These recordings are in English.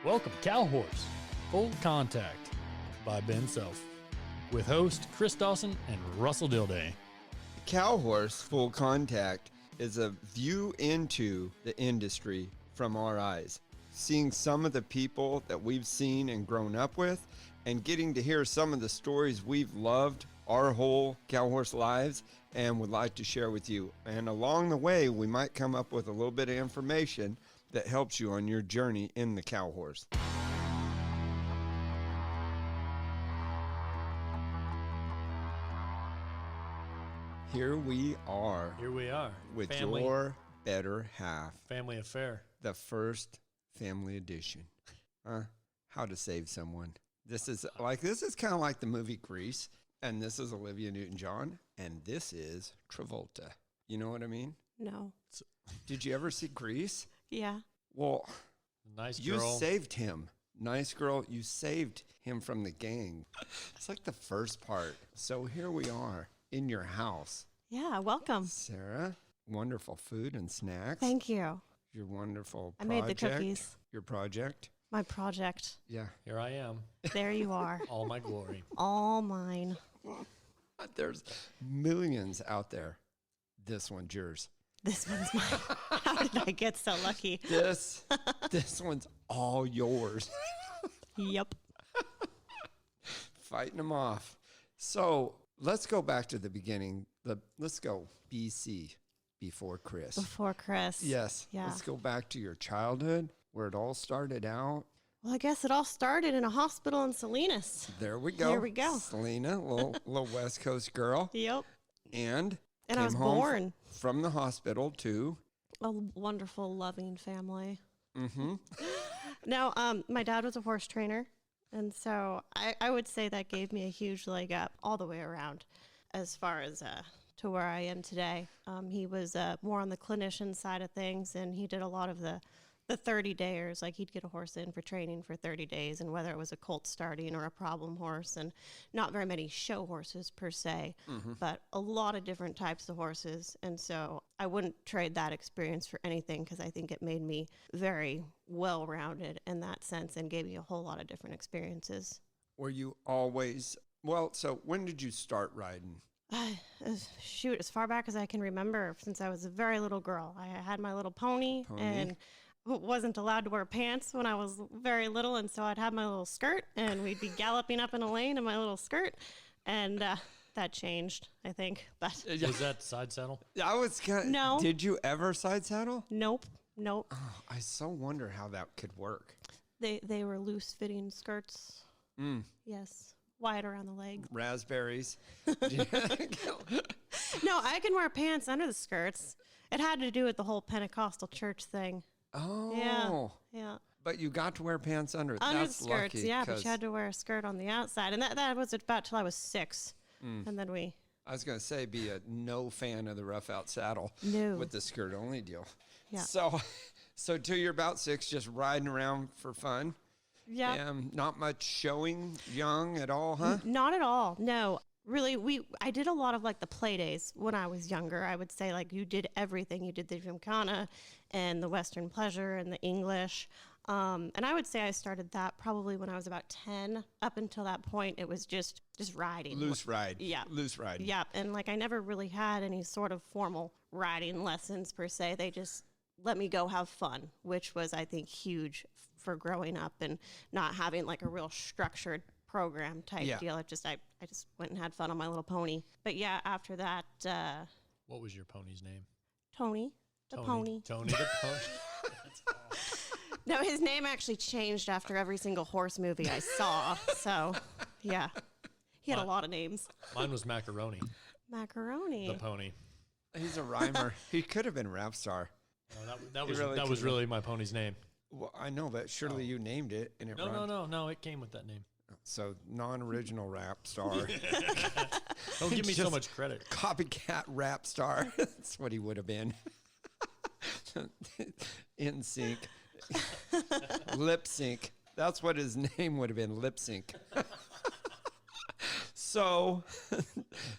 Welcome to Cow Horse, Full Contact by Ben Self, with host Chris Dawson and Russell Dilday. Cow Horse Full Contact is a view into the industry from our eyes, seeing some of the people that we've seen and grown up with, and getting to hear some of the stories we've loved our whole cow horse lives and would like to share with you. And along the way, we might come up with a little bit of information that helps you on your journey in the cow horse. Here we are. Here we are. With your better half. Family affair. The first family edition. How to save someone. This is kind of like the movie Grease. And this is Olivia Newton-John. And this is Travolta. You know what I mean? No. Did you ever see Grease? Yeah. Well, nice girl. You saved him. Nice girl. You saved him from the gang. It's like the first part. So here we are in your house. Yeah, welcome. Sarah, wonderful food and snacks. Thank you. Your wonderful project. I made the cookies. Your project. My project. Yeah. Here I am. There you are. All my glory. All mine. There's millions out there. This one's yours. This one's mine. How did I get so lucky? This one's all yours. Yep. Fighting them off. So let's go back to the beginning. Let's go BC, before Chris. Before Chris. Yes. Yeah. Let's go back to your childhood, where it all started out. Well, I guess it all started in a hospital in Salinas. There we go. Here we go. Selena, little West Coast girl. Yep. And I was home born from the hospital to a wonderful, loving family. Mm-hmm. Now, my dad was a horse trainer, and so I would say that gave me a huge leg up all the way around as far as to where I am today. He was more on the clinician side of things, and he did a lot of the 30-dayers. Like, he'd get a horse in for training for 30 days, and whether it was a colt starting or a problem horse, and not very many show horses per se, but a lot of different types of horses. And so I wouldn't trade that experience for anything, because I think it made me very well-rounded in that sense and gave me a whole lot of different experiences. Were you always, so when did you start riding? Shoot, as far back as I can remember, since I was a very little girl. I had my little pony. And wasn't allowed to wear pants when I was very little, and so I'd have my little skirt, and we'd be galloping up in a lane in my little skirt, and that changed, I think. But was that side saddle? I was No. Did you ever side saddle? Nope. Oh, I so wonder how that could work. They were loose fitting skirts. Yes, wide around the leg. Raspberries. No, I can wear pants under the skirts. It had to do with the whole Pentecostal church thing. Oh. Yeah. But you got to wear pants under. Under That's the skirts, lucky, yeah, but you had to wear a skirt on the outside. And that was about till I was 6. And then I was going to say, be a no fan of the rough out saddle. No. With the skirt only deal. Yeah. So till you're about 6, just riding around for fun. Yeah. Not much showing young at all, huh? Not at all. No. Really, I did a lot of like the play days when I was younger. I would say like you did everything. You did the Gymkhana and the Western Pleasure and the English. And I would say I started that probably when I was about 10. Up until that point, it was just riding. Loose ride. Yeah. Loose ride. Yeah. And like I never really had any sort of formal riding lessons per se. They just let me go have fun, which was, I think, huge for growing up and not having like a real structured program type deal. I just went and had fun on my little pony. But yeah, after that, what was your pony's name? Tony the pony. Tony the pony. That's awesome. No, his name actually changed after every single horse movie I saw. So yeah, he had a lot of names. Mine was Macaroni. Macaroni. The pony. He's a rhymer. He could have been rap star. No, that was really my pony's name. Well, I know, but surely you named it. And it No, it came with that name. So non-original rap star. Don't give me so much credit. Copycat rap star. That's what he would have been. In sync. Lip sync. That's what his name would have been, lip sync. So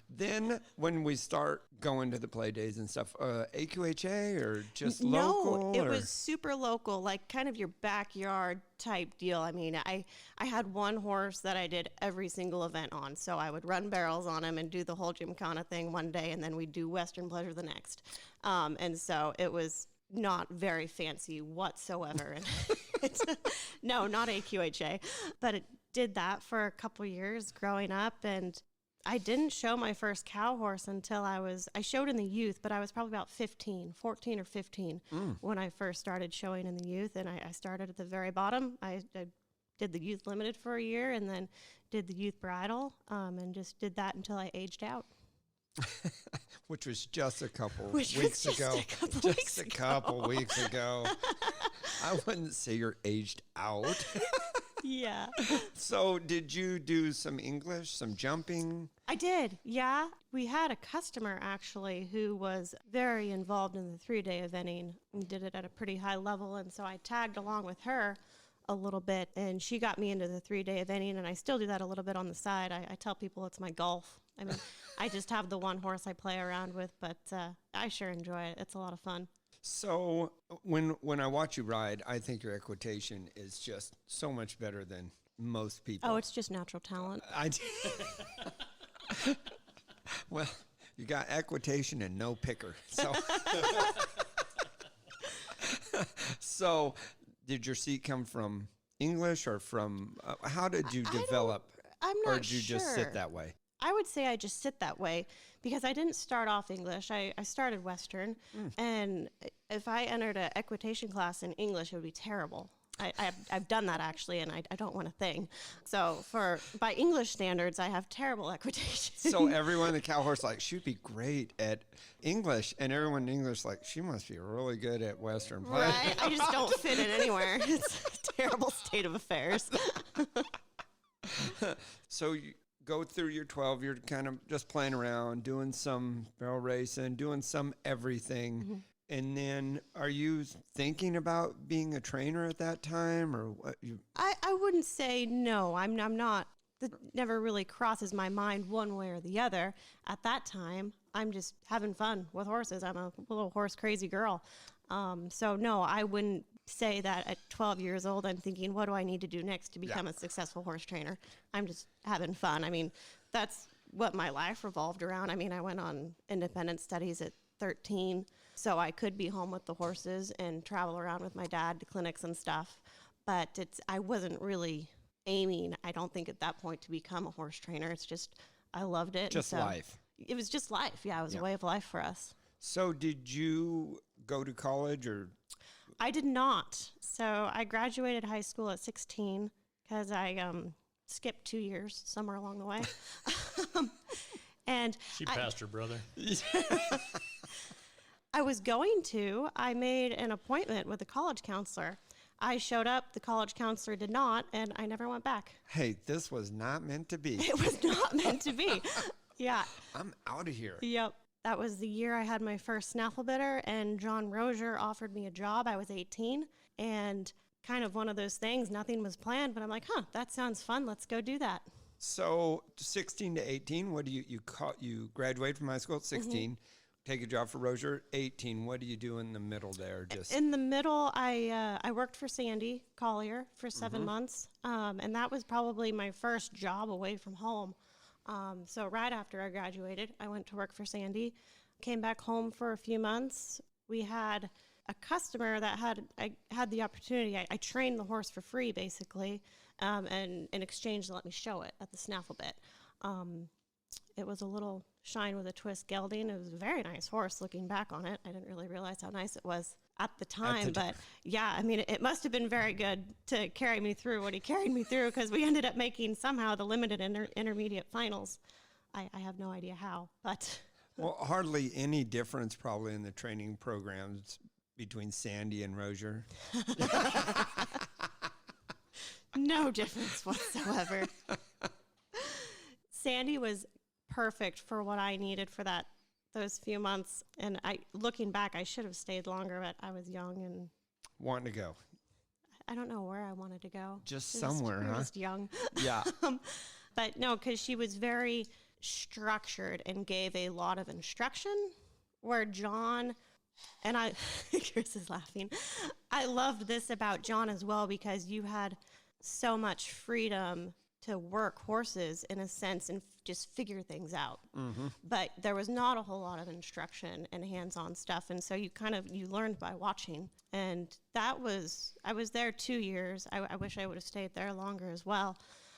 then when we start going to the play days and stuff, AQHA or just local? No, it or? was super local, like kind of your backyard type deal. I mean, I had one horse that I did every single event on. So I would run barrels on him and do the whole gymkhana thing one day, and then we'd do Western Pleasure the next. And so it was not very fancy whatsoever. No, not AQHA, but it did that for a couple years growing up. And I didn't show my first cow horse until I showed in the youth, but I was probably about 14 or 15 when I first started showing in the youth. And I started at the very bottom. I did the youth limited for a year and then did the youth bridal, and just did that until I aged out. Which was just a couple weeks ago. Just a couple weeks ago. I wouldn't say you're aged out. Yeah. So did you do some English, some jumping? I did, yeah. We had a customer actually who was very involved in the 3-day eventing and did it at a pretty high level. And so I tagged along with her a little bit, and she got me into the 3-day eventing, and I still do that a little bit on the side. I tell people it's my golf. I mean, I just have the one horse I play around with, but I sure enjoy it. It's a lot of fun. So when I watch you ride, I think your equitation is just so much better than most people. Oh, it's just natural talent. Well, you got equitation and no picker. So, so did your seat come from English or from, how did you develop? I'm not Or did you just sit that way? I would say I just sit that way because I didn't start off English. I started Western, and if I entered an equitation class in English, it would be terrible. I've done that actually, and I don't want a thing. So by English standards, I have terrible equitation. So everyone in the cow horse like, she'd be great at English, and everyone in English like, she must be really good at Western play. Right? I just don't fit in anywhere. It's a terrible state of affairs. So you go through your 12, you're kind of just playing around, doing some barrel racing, doing some everything. Mm-hmm. And then are you thinking about being a trainer at that time or what? I wouldn't say no. I'm not. That never really crosses my mind one way or the other. At that time, I'm just having fun with horses. I'm a little horse crazy girl. So no, I wouldn't say that at 12 years old, I'm thinking, what do I need to do next to become a successful horse trainer? I'm just having fun. I mean, that's what my life revolved around. I mean, I went on independent studies at 13, so I could be home with the horses and travel around with my dad to clinics and stuff. But I wasn't really aiming, I don't think at that point, to become a horse trainer. It's just, I loved it. Just life. It was just life. Yeah, it was a way of life for us. So did you go to college or? I did not. So I graduated high school at 16 because I skipped 2 years somewhere along the way. And She passed her brother. I was going to. I made an appointment with a college counselor. I showed up, the college counselor did not, and I never went back. Hey, this was not meant to be. It was not meant to be. Yeah. I'm out of here. Yep. That was the year I had my first snaffle bitter, and John Rozier offered me a job. I was 18, and kind of one of those things, nothing was planned, but I'm like, that sounds fun. Let's go do that. So 16 to 18, what do you graduate from high school at 16, take a job for Rozier, 18. What do you do in the middle there? Just in the middle, I worked for Sandy Collier for 7 months, and that was probably my first job away from home. So right after I graduated, I went to work for Sandy, came back home for a few months. We had a customer that I had the opportunity. I trained the horse for free, basically, and in exchange, let me show it at the snaffle bit. It was a little shine with a twist gelding. It was a very nice horse looking back on it. I didn't really realize how nice it was at the time, but yeah, I mean, it must have been very good to carry me through what he carried me through, because we ended up making somehow the limited intermediate finals. I have no idea how, but. Well, hardly any difference probably in the training programs between Sandy and Rozier. No difference whatsoever. Sandy was perfect for what I needed for those few months. And looking back, I should have stayed longer, but I was young and wanting to go. I don't know where I wanted to go. Just somewhere, huh? Just young. Yeah. But no, because she was very structured and gave a lot of instruction, where John, and I, Chris is laughing. I loved this about John as well, because you had so much freedom to work horses in a sense and just figure things out. But there was not a whole lot of instruction and hands-on stuff. And so you learned by watching. And I was there 2 years. I wish I would have stayed there longer as well,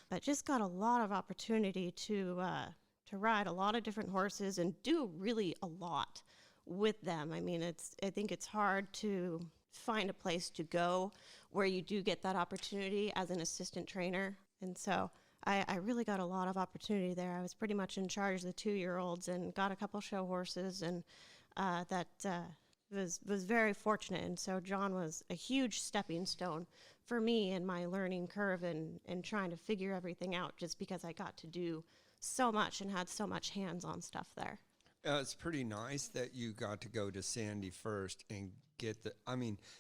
but just got a lot of opportunity to ride a lot of different horses and do really a lot with them. I mean, I think it's hard to find a place to go where you do get that opportunity as an assistant trainer. And so I really got a lot of opportunity there. I was pretty much in charge of the 2-year-olds and got a couple show horses, and was very fortunate. And so John was a huge stepping stone for me in my learning curve and trying to figure everything out, just because I got to do so much and had so much hands-on stuff there. It's pretty nice that you got to go to Sandy first and get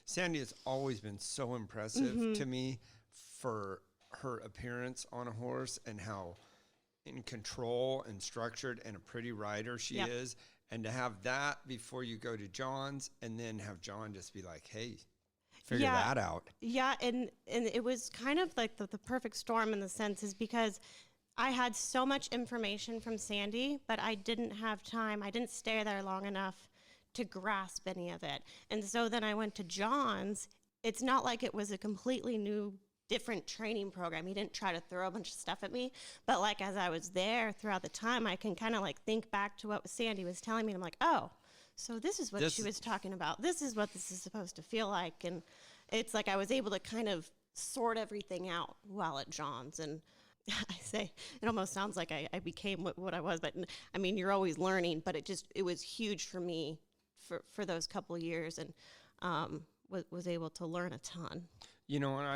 Sandy has always been so impressive to me for her appearance on a horse and how in control and structured and a pretty rider she is. And to have that before you go to John's, and then have John just be like, hey, figure that out. Yeah, and it was kind of like the perfect storm in the sense, is because I had so much information from Sandy, but I didn't have time. I didn't stay there long enough to grasp any of it. And so then I went to John's. It's not like it was a completely new, different training program. He didn't try to throw a bunch of stuff at me. But like as I was there throughout the time, I can kind of like think back to what Sandy was telling me. And I'm like, oh, so this is what she was talking about. This is what this is supposed to feel like. And it's like I was able to kind of sort everything out while at John's. And I say, it almost sounds like I became what I was, but I mean, you're always learning, but it was huge for me for those couple of years, and was able to learn a ton. You know, and I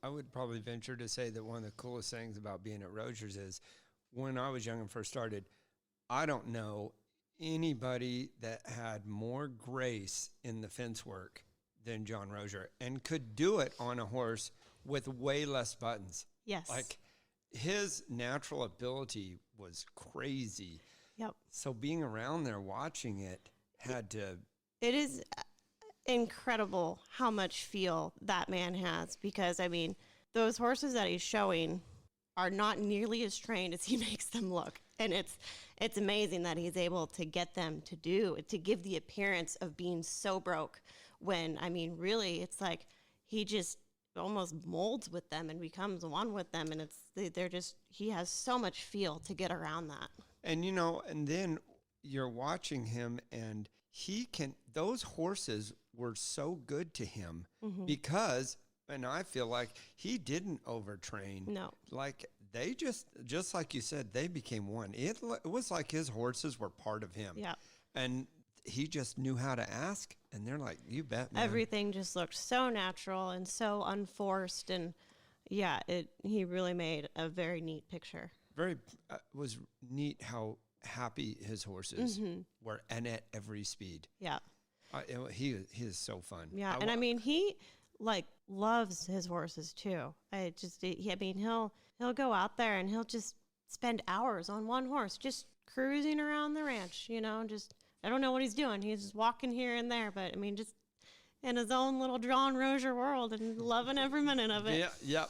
would probably venture to say that one of the coolest things about being at Rogers is when I was young and first started, I don't know anybody that had more grace in the fence work than John Rozier, and could do it on a horse with way less buttons. Yes. Like, his natural ability was crazy. Yep. So being around there watching it It is incredible how much feel that man has, because, I mean, those horses that he's showing are not nearly as trained as he makes them look. And it's amazing that he's able to get them to give the appearance of being so broke, when, I mean, really, it's like he just almost molds with them and becomes one with them, and he has so much feel to get around that. And and then you're watching him, and those horses were so good to him because, and I feel like he didn't overtrain. No. Like, they just like you said, they became one. It was like his horses were part of him. Yeah. And he just knew how to ask, and they're like, you bet, man. Everything just looked so natural and so unforced, and he really made a very neat picture. Very was neat how happy his horses were, and at every speed. Yeah. He is so fun. Yeah, I mean, he loves his horses too. He'll go out there and he'll just spend hours on one horse, just cruising around the ranch, I don't know what he's doing. He's just walking here and there, but I mean, just in his own little John Rozier world and loving every minute of it. Yeah, yep.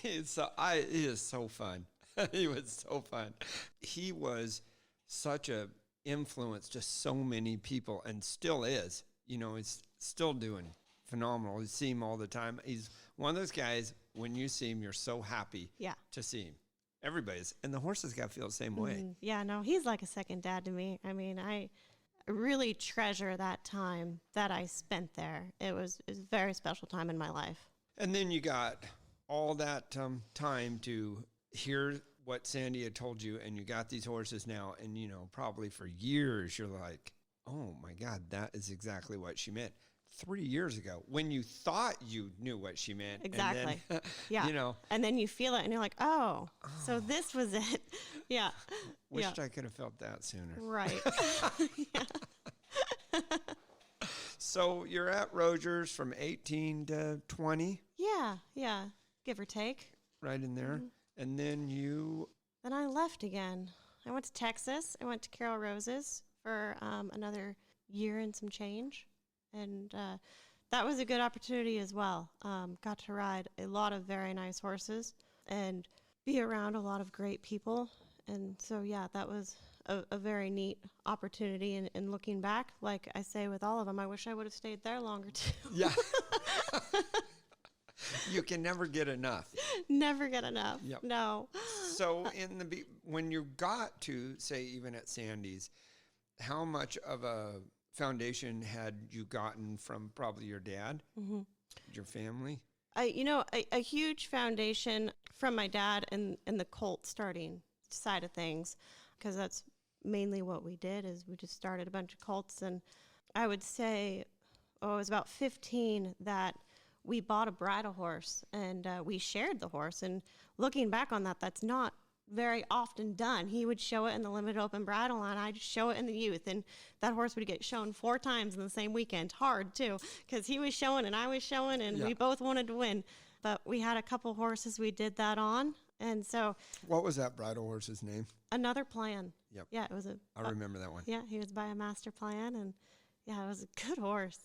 He is so fun. He was so fun. He was such a influence to so many people, and still is. He's still doing phenomenal. You see him all the time. He's one of those guys, when you see him, you're so happy to see him. Everybody's. And the horses got to feel the same way. Yeah, no, he's like a second dad to me. I mean, I really treasure that time that I spent there. It was a very special time in my life. And then you got all that time to hear what Sandy had told you, and you got these horses now, and probably for years you're like, oh my God, that is exactly what she meant 3 years ago, when you thought you knew what she meant. Exactly. And then, yeah. And then you feel it and you're like, oh, so this was it. Yeah. Wished I could have felt that sooner. Right. So you're at Rogers from 18 to 20? Yeah. Give or take. Right in there. And then Then I left again. I went to Texas. I went to Carol Rose's for another year and some change. And that was a good opportunity as well. Got to ride a lot of very nice horses and be around a lot of great people. And so, yeah, that was a very neat opportunity. And looking back, like I say with all of them, I wish I would have stayed there longer too. Yeah. You can never get enough. Never get enough. Yep. No. So when you got to, say, even at Sandy's, how much of a foundation had you gotten from probably your dad, your family? A huge foundation from my dad and the colt starting side of things, because that's mainly what we did is we just started a bunch of colts. And I would say, it was about 15 that we bought a bridle horse and we shared the horse. And looking back on that, that's not very often done. He would show it in the limited open bridle and I'd show it in the youth. And that horse would get shown 4 times in the same weekend. Hard too, because he was showing and I was showing and we both wanted to win. But we had a couple horses we did that on. And so. What was that bridle horse's name? Another Plan. Yep. Yeah, it was I remember that one. Yeah, he was by a Master Plan. And yeah, it was a good horse.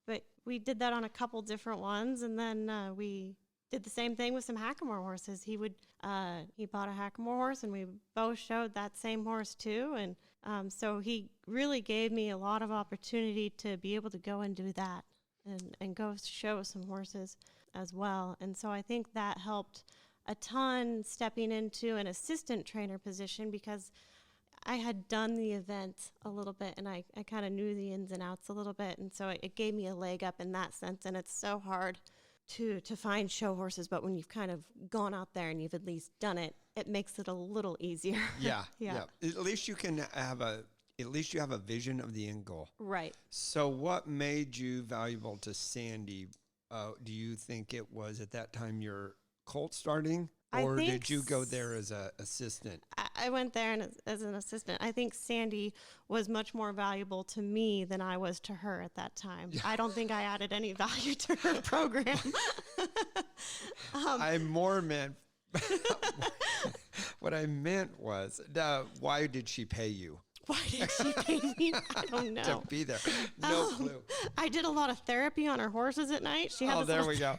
But we did that on a couple different ones. And then we did the same thing with some Hackamore horses. He bought a Hackamore horse and we both showed that same horse too. And so he really gave me a lot of opportunity to be able to go and do that and go show some horses as well. And so I think that helped a ton stepping into an assistant trainer position because I had done the event a little bit and I kind of knew the ins and outs a little bit. And so it gave me a leg up in that sense. And it's so hard to find show horses, but when you've kind of gone out there and you've at least done it, it makes it a little easier. Yeah. At least you have a vision of the end goal. Right. So what made you valuable to Sandy? Do you think it was at that time your colt starting? Or did you go there as an assistant? I went there as an assistant. I think Sandy was much more valuable to me than I was to her at that time. I don't think I added any value to her program. I more meant, what I meant was, why did she pay you? Why did she pay me? I don't know. To be there. No clue. I did a lot of therapy on her horses at night. She had there we go.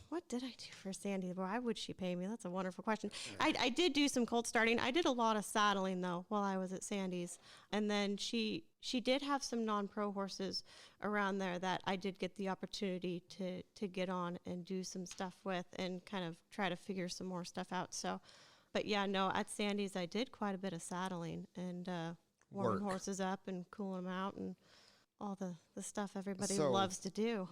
What did I do for Sandy? Why would she pay me? That's a wonderful question. I did do some colt starting. I did a lot of saddling though while I was at Sandy's. And then she did have some non-pro horses around there that I did get the opportunity to get on and do some stuff with and kind of try to figure some more stuff out. So, but yeah, no, at Sandy's I did quite a bit of saddling and warming horses up and cooling them out and all the stuff everybody loves to do.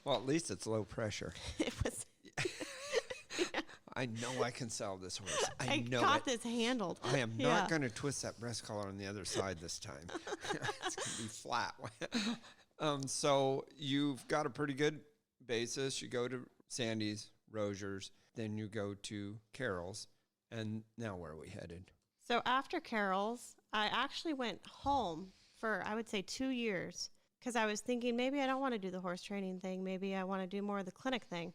Well, at least it's low pressure. It was. Yeah. I know I can sell this horse. I know got this handled. I am not going to twist that breast collar on the other side this time. It's going to be flat. So you've got a pretty good basis. You go to Sandy's, Rozier's, then you go to Carol's, and now where are we headed? So after Carol's, I actually went home for, I would say, 2 years because I was thinking maybe I don't want to do the horse training thing. Maybe I want to do more of the clinic thing.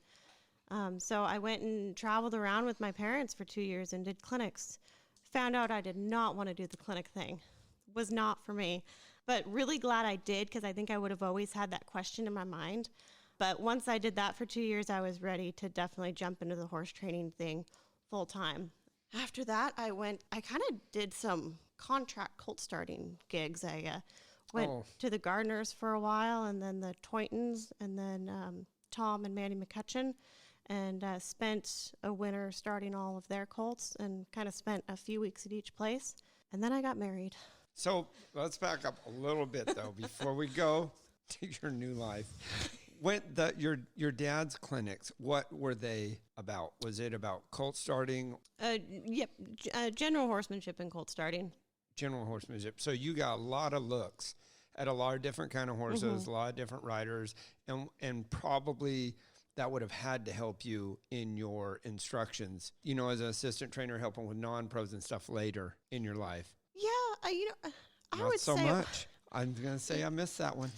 So I went and traveled around with my parents for 2 years and did clinics. Found out I did not want to do the clinic thing. Was not for me. But really glad I did because I think I would have always had that question in my mind. But once I did that for 2 years, I was ready to definitely jump into the horse training thing full time. After that, I kind of did some contract colt starting gigs. I went to the Gardners for a while and then the Toytons and then Tom and Mandy McCutcheon and spent a winter starting all of their colts and kind of spent a few weeks at each place. And then I got married. So let's back up a little bit, though, before we go to your new life. Your dad's clinics, what were they about? Was it about colt starting? Yep, general horsemanship and colt starting. General horsemanship. So you got a lot of looks at a lot of different kind of horses, a lot of different riders, and probably that would have had to help you in your instructions, as an assistant trainer helping with non-pros and stuff later in your life. Yeah, I Not would so say much. I'm going to say I missed that one.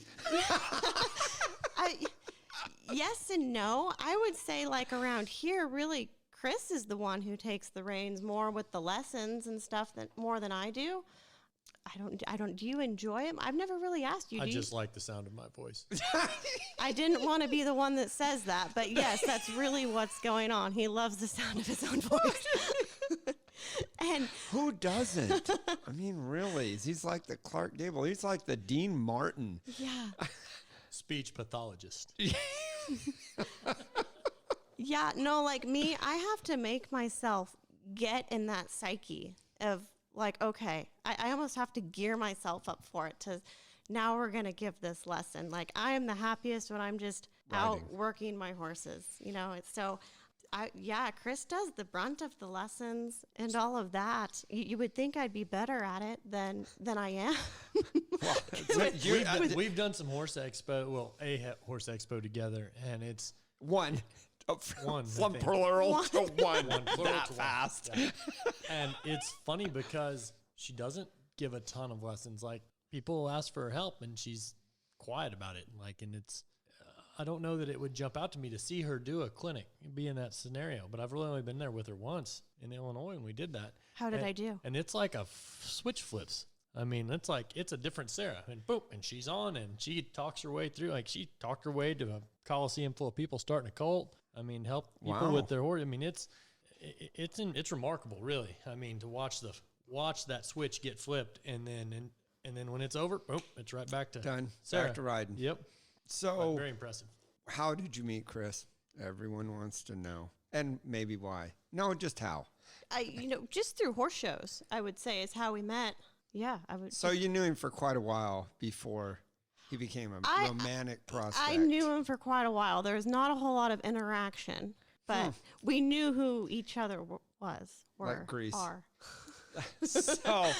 Yes and no. I would say like around here, really, Chris is the one who takes the reins more with the lessons and stuff more than I do. Do you enjoy him? I've never really asked you. I just like the sound of my voice. I didn't want to be the one that says that, but yes, that's really what's going on. He loves the sound of his own voice. And who doesn't? I mean, really, he's like the Clark Gable. He's like the Dean Martin. Yeah. Speech pathologist. Yeah, no, like me, I have to make myself get in that psyche of like, okay, I almost have to gear myself up for it to, now we're going to give this lesson. Like I am the happiest when I'm just out working my horses, you know, it's so, Chris does the brunt of the lessons and all of that. You would think I'd be better at it than I am. Well, we've done some horse expo, a horse expo together, and it's one. From I plural to one. One plural that to fast. One. Yeah. And it's funny because she doesn't give a ton of lessons. Like people ask for her help, and she's quiet about it. Like, and it's. I don't know that it would jump out to me to see her do a clinic, be in that scenario, but I've really only been there with her once in Illinois when we did that. How did I do? And it's like a switch flips. I mean, it's like, it's a different Sarah, and boom, and she's on, and she talks her way through, like she talked her way to a coliseum full of people starting a colt. I mean, help people with their horse. I mean, it's remarkable, really. I mean, to watch that switch get flipped, and then when it's over, boom, it's right back to done. Sarah. Back to riding. Yep. So very impressive. How did you meet Chris? Everyone wants to know, and maybe why. No, just how. Just through horse shows, I would say is how we met. Yeah, I would. So you knew him for quite a while before he became a romantic prospect. I knew him for quite a while. There was not a whole lot of interaction, but we knew who each other was. Like Grease. Are. So,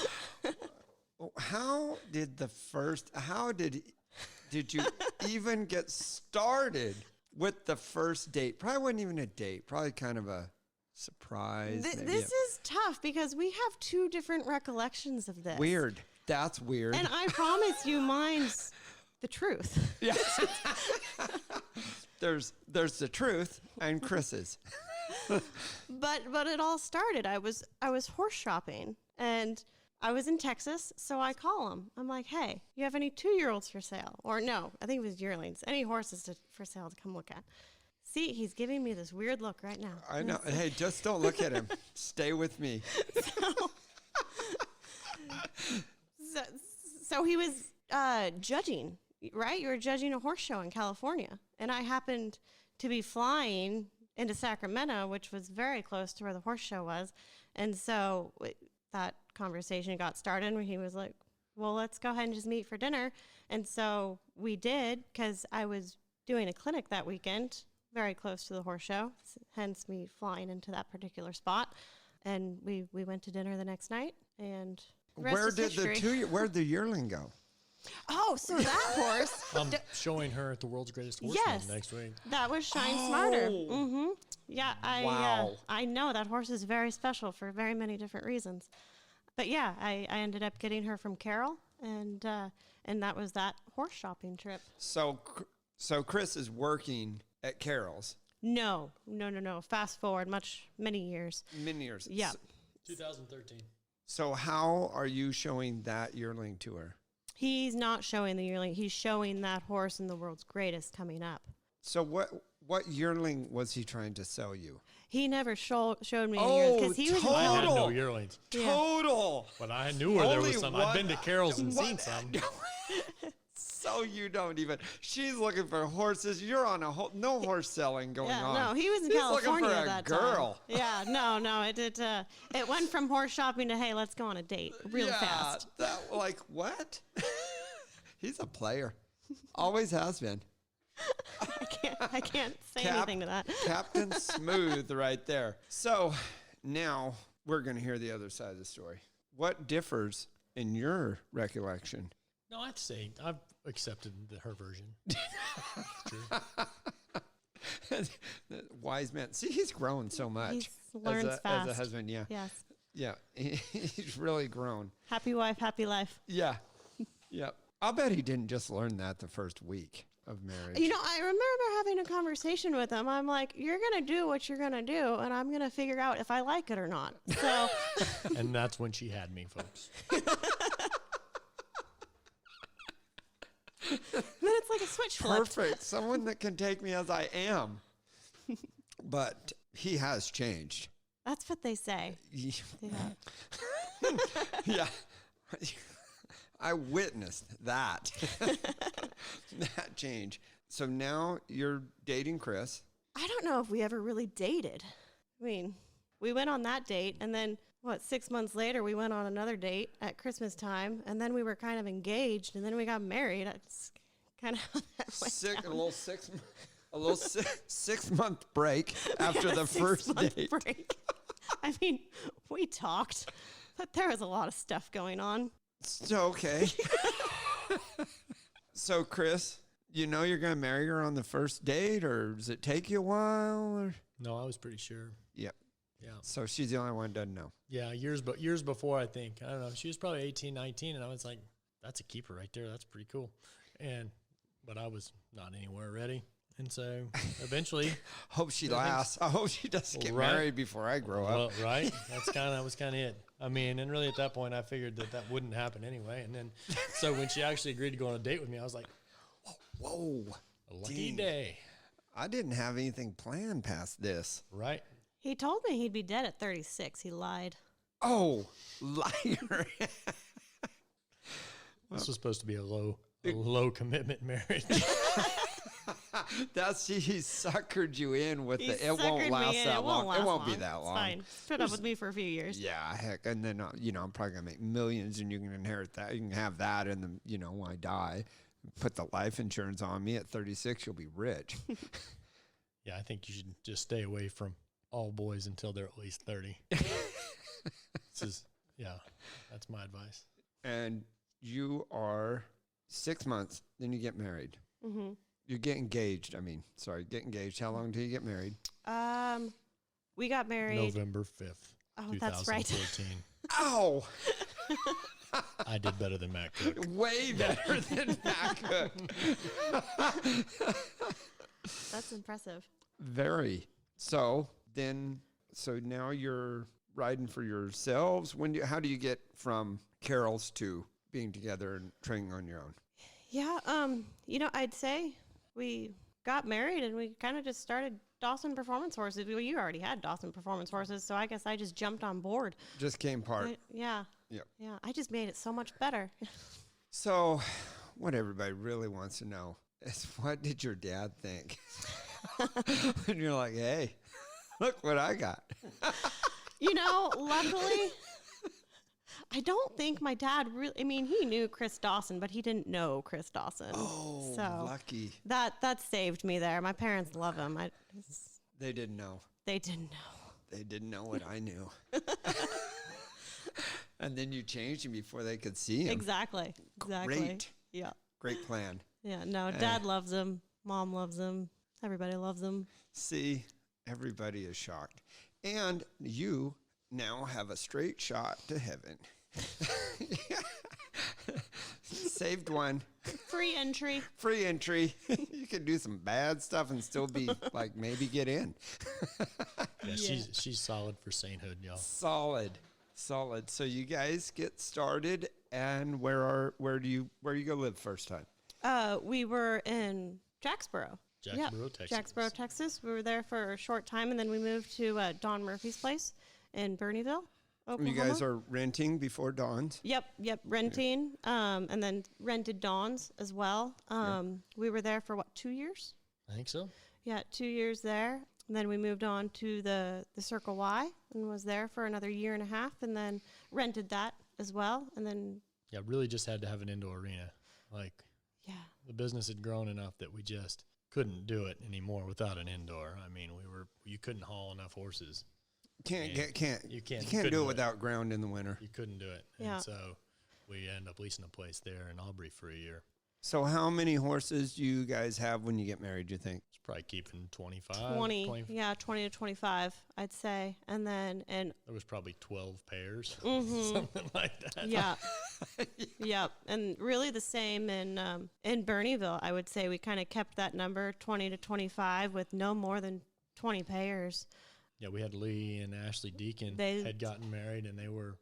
did you even get started with the first date? Probably wasn't even a date. Probably kind of a surprise. This is tough because we have two different recollections of this. Weird. That's weird. And I promise you mine's the truth. Yes. There's the truth and Chris's. But it all started. I was horse shopping and I was in Texas, so I call him. I'm like, hey, you have any 2-year-olds for sale? Or no, I think it was yearlings. Any horses for sale to come look at. See, he's giving me this weird look right now. I know. Hey, just don't look at him. Stay with me. So he was judging, right? You were judging a horse show in California. And I happened to be flying into Sacramento, which was very close to where the horse show was. And so that conversation got started where he was like, well, let's go ahead and just meet for dinner. And so we did, because I was doing a clinic that weekend very close to the horse show, hence me flying into that particular spot. And we went to dinner the next night, and where'd the yearling go? Oh, so that horse. I'm showing her at the world's greatest horseman next week. That was Shine Smarter. Mm-hmm. Yeah, Wow. I know that horse is very special for very many different reasons. But yeah, I ended up getting her from Carol, and that was that horse shopping trip. So Chris is working at Carol's. No. Fast forward many years. Many years. Yeah. 2013. So how are you showing that yearling to her? He's not showing the yearling. He's showing that horse in the world's greatest coming up. So what yearling was he trying to sell you? He never showed me any yearlings because he was. I had no yearlings. Total. But I knew where there was some. I've been to Carol's and seen some. So you don't even. She's looking for horses. You're on no horse selling going on. No, he was in California looking for that girl. time. Yeah, no. It went from horse shopping to, hey, let's go on a date real fast. What? He's a player. Always has been. I can't say anything to that. Captain Smooth right there. So now we're going to hear the other side of the story. What differs in your recollection? No, I'd say I've accepted her version. True. Wise man. See, he's grown so much. He learns fast. As a husband, yeah. Yes. Yeah, he's really grown. Happy wife, happy life. Yeah. Yep. I'll bet he didn't just learn that the first week. of marriage. You know, I remember having a conversation with him. I'm like, you're going to do what you're going to do, and I'm going to figure out if I like it or not. So, And that's when she had me, folks. then it's like a switch flip. Perfect. Someone that can take me as I am. But he has changed. That's what they say. Yeah. Yeah. I witnessed that. That change. So now you're dating Chris. I don't know if we ever really dated. I mean, we went on that date, and then, 6 months later, we went on another date at Christmas time, and then we were kind of engaged, and then we got married. That's kind of how that went down. A little 6 month break after the first date. Break. I mean, we talked, but there was a lot of stuff going on. So, okay. So, Chris, you know you're going to marry her on the first date, or does it take you a while? Or? No, I was pretty sure. Yep. Yeah. So she's the only one that doesn't know. Yeah, years before, I think. I don't know. She was probably 18, 19, and I was like, that's a keeper right there. That's pretty cool. But I was not anywhere ready. And so eventually, hope she lasts. I hope she doesn't get married before I grow up. Well, right. That was kind of it. I mean, and really at that point, I figured that wouldn't happen anyway. And then, so when she actually agreed to go on a date with me, I was like, whoa, a lucky day. I didn't have anything planned past this. Right. He told me he'd be dead at 36. He lied. Oh, liar. This was supposed to be a low commitment marriage. He suckered you in with it won't last that long. It won't be that long. It's fine. Put up with me for a few years. Yeah, heck. And then, I'm probably going to make millions, and you can inherit that. You can have that, and then, when I die, put the life insurance on me at 36, you'll be rich. Yeah, I think you should just stay away from all boys until they're at least 30. That's my advice. And you are 6 months, then you get married. Mm-hmm. You get engaged. Get engaged. How long do you get married? We got married November 5th. Oh, that's right. 2014. Ow! I did better than Matt Cook. Way better than Matt Cook. That's impressive. Very. So now you're riding for yourselves. How do you get from Carol's to being together and training on your own? Yeah, I'd say we got married and we kind of just started Dawson Performance Horses. Well, you already had Dawson Performance Horses, so I guess I just jumped on board. Just came part. Yeah. Yep. Yeah, I just made it so much better. So what everybody really wants to know is, what did your dad think? And you're like, hey, look what I got. Luckily, I don't think my dad really, he knew Chris Dawson, but he didn't know Chris Dawson. Oh, so lucky. That saved me there. My parents love him. They didn't know. They didn't know. They didn't know what I knew. And then you changed him before they could see him. Exactly. Great. Yeah. Great plan. Yeah. No, Dad loves him. Mom loves him. Everybody loves him. See, everybody is shocked. And you now have a straight shot to heaven. Saved one. Free entry. Free entry. You can do some bad stuff and still be maybe get in. Yeah, she's solid for sainthood, y'all. Solid. So you guys get started, and where do you go live first time? We were in Jacksboro. Texas. Jacksboro, Texas. We were there for a short time, and then we moved to Don Murphy's place in Bernieville, Oklahoma. You guys are renting before Dawn's? Yep, renting, and then rented Dawn's as well. We were there for 2 years? I think so. Yeah, 2 years there. And then we moved on to the Circle Y and was there for another year and a half, and then rented that as well. And then really just had to have an indoor arena. The business had grown enough that we just couldn't do it anymore without an indoor. You couldn't haul enough horses. You can't do it without ground in the winter. You couldn't do it. Yeah. And so we ended up leasing a place there in Aubrey for a year. So how many horses do you guys have when you get married, do you think? It's probably keeping 25. 20 to 25, I'd say. And then, there was probably 12 pairs, mm-hmm. something like that. Yeah. Yep. And really the same in Bernieville. I would say we kind of kept that number 20 to 25 with no more than 20 payers. Yeah, we had Lee and Ashley Deacon had gotten married, and they were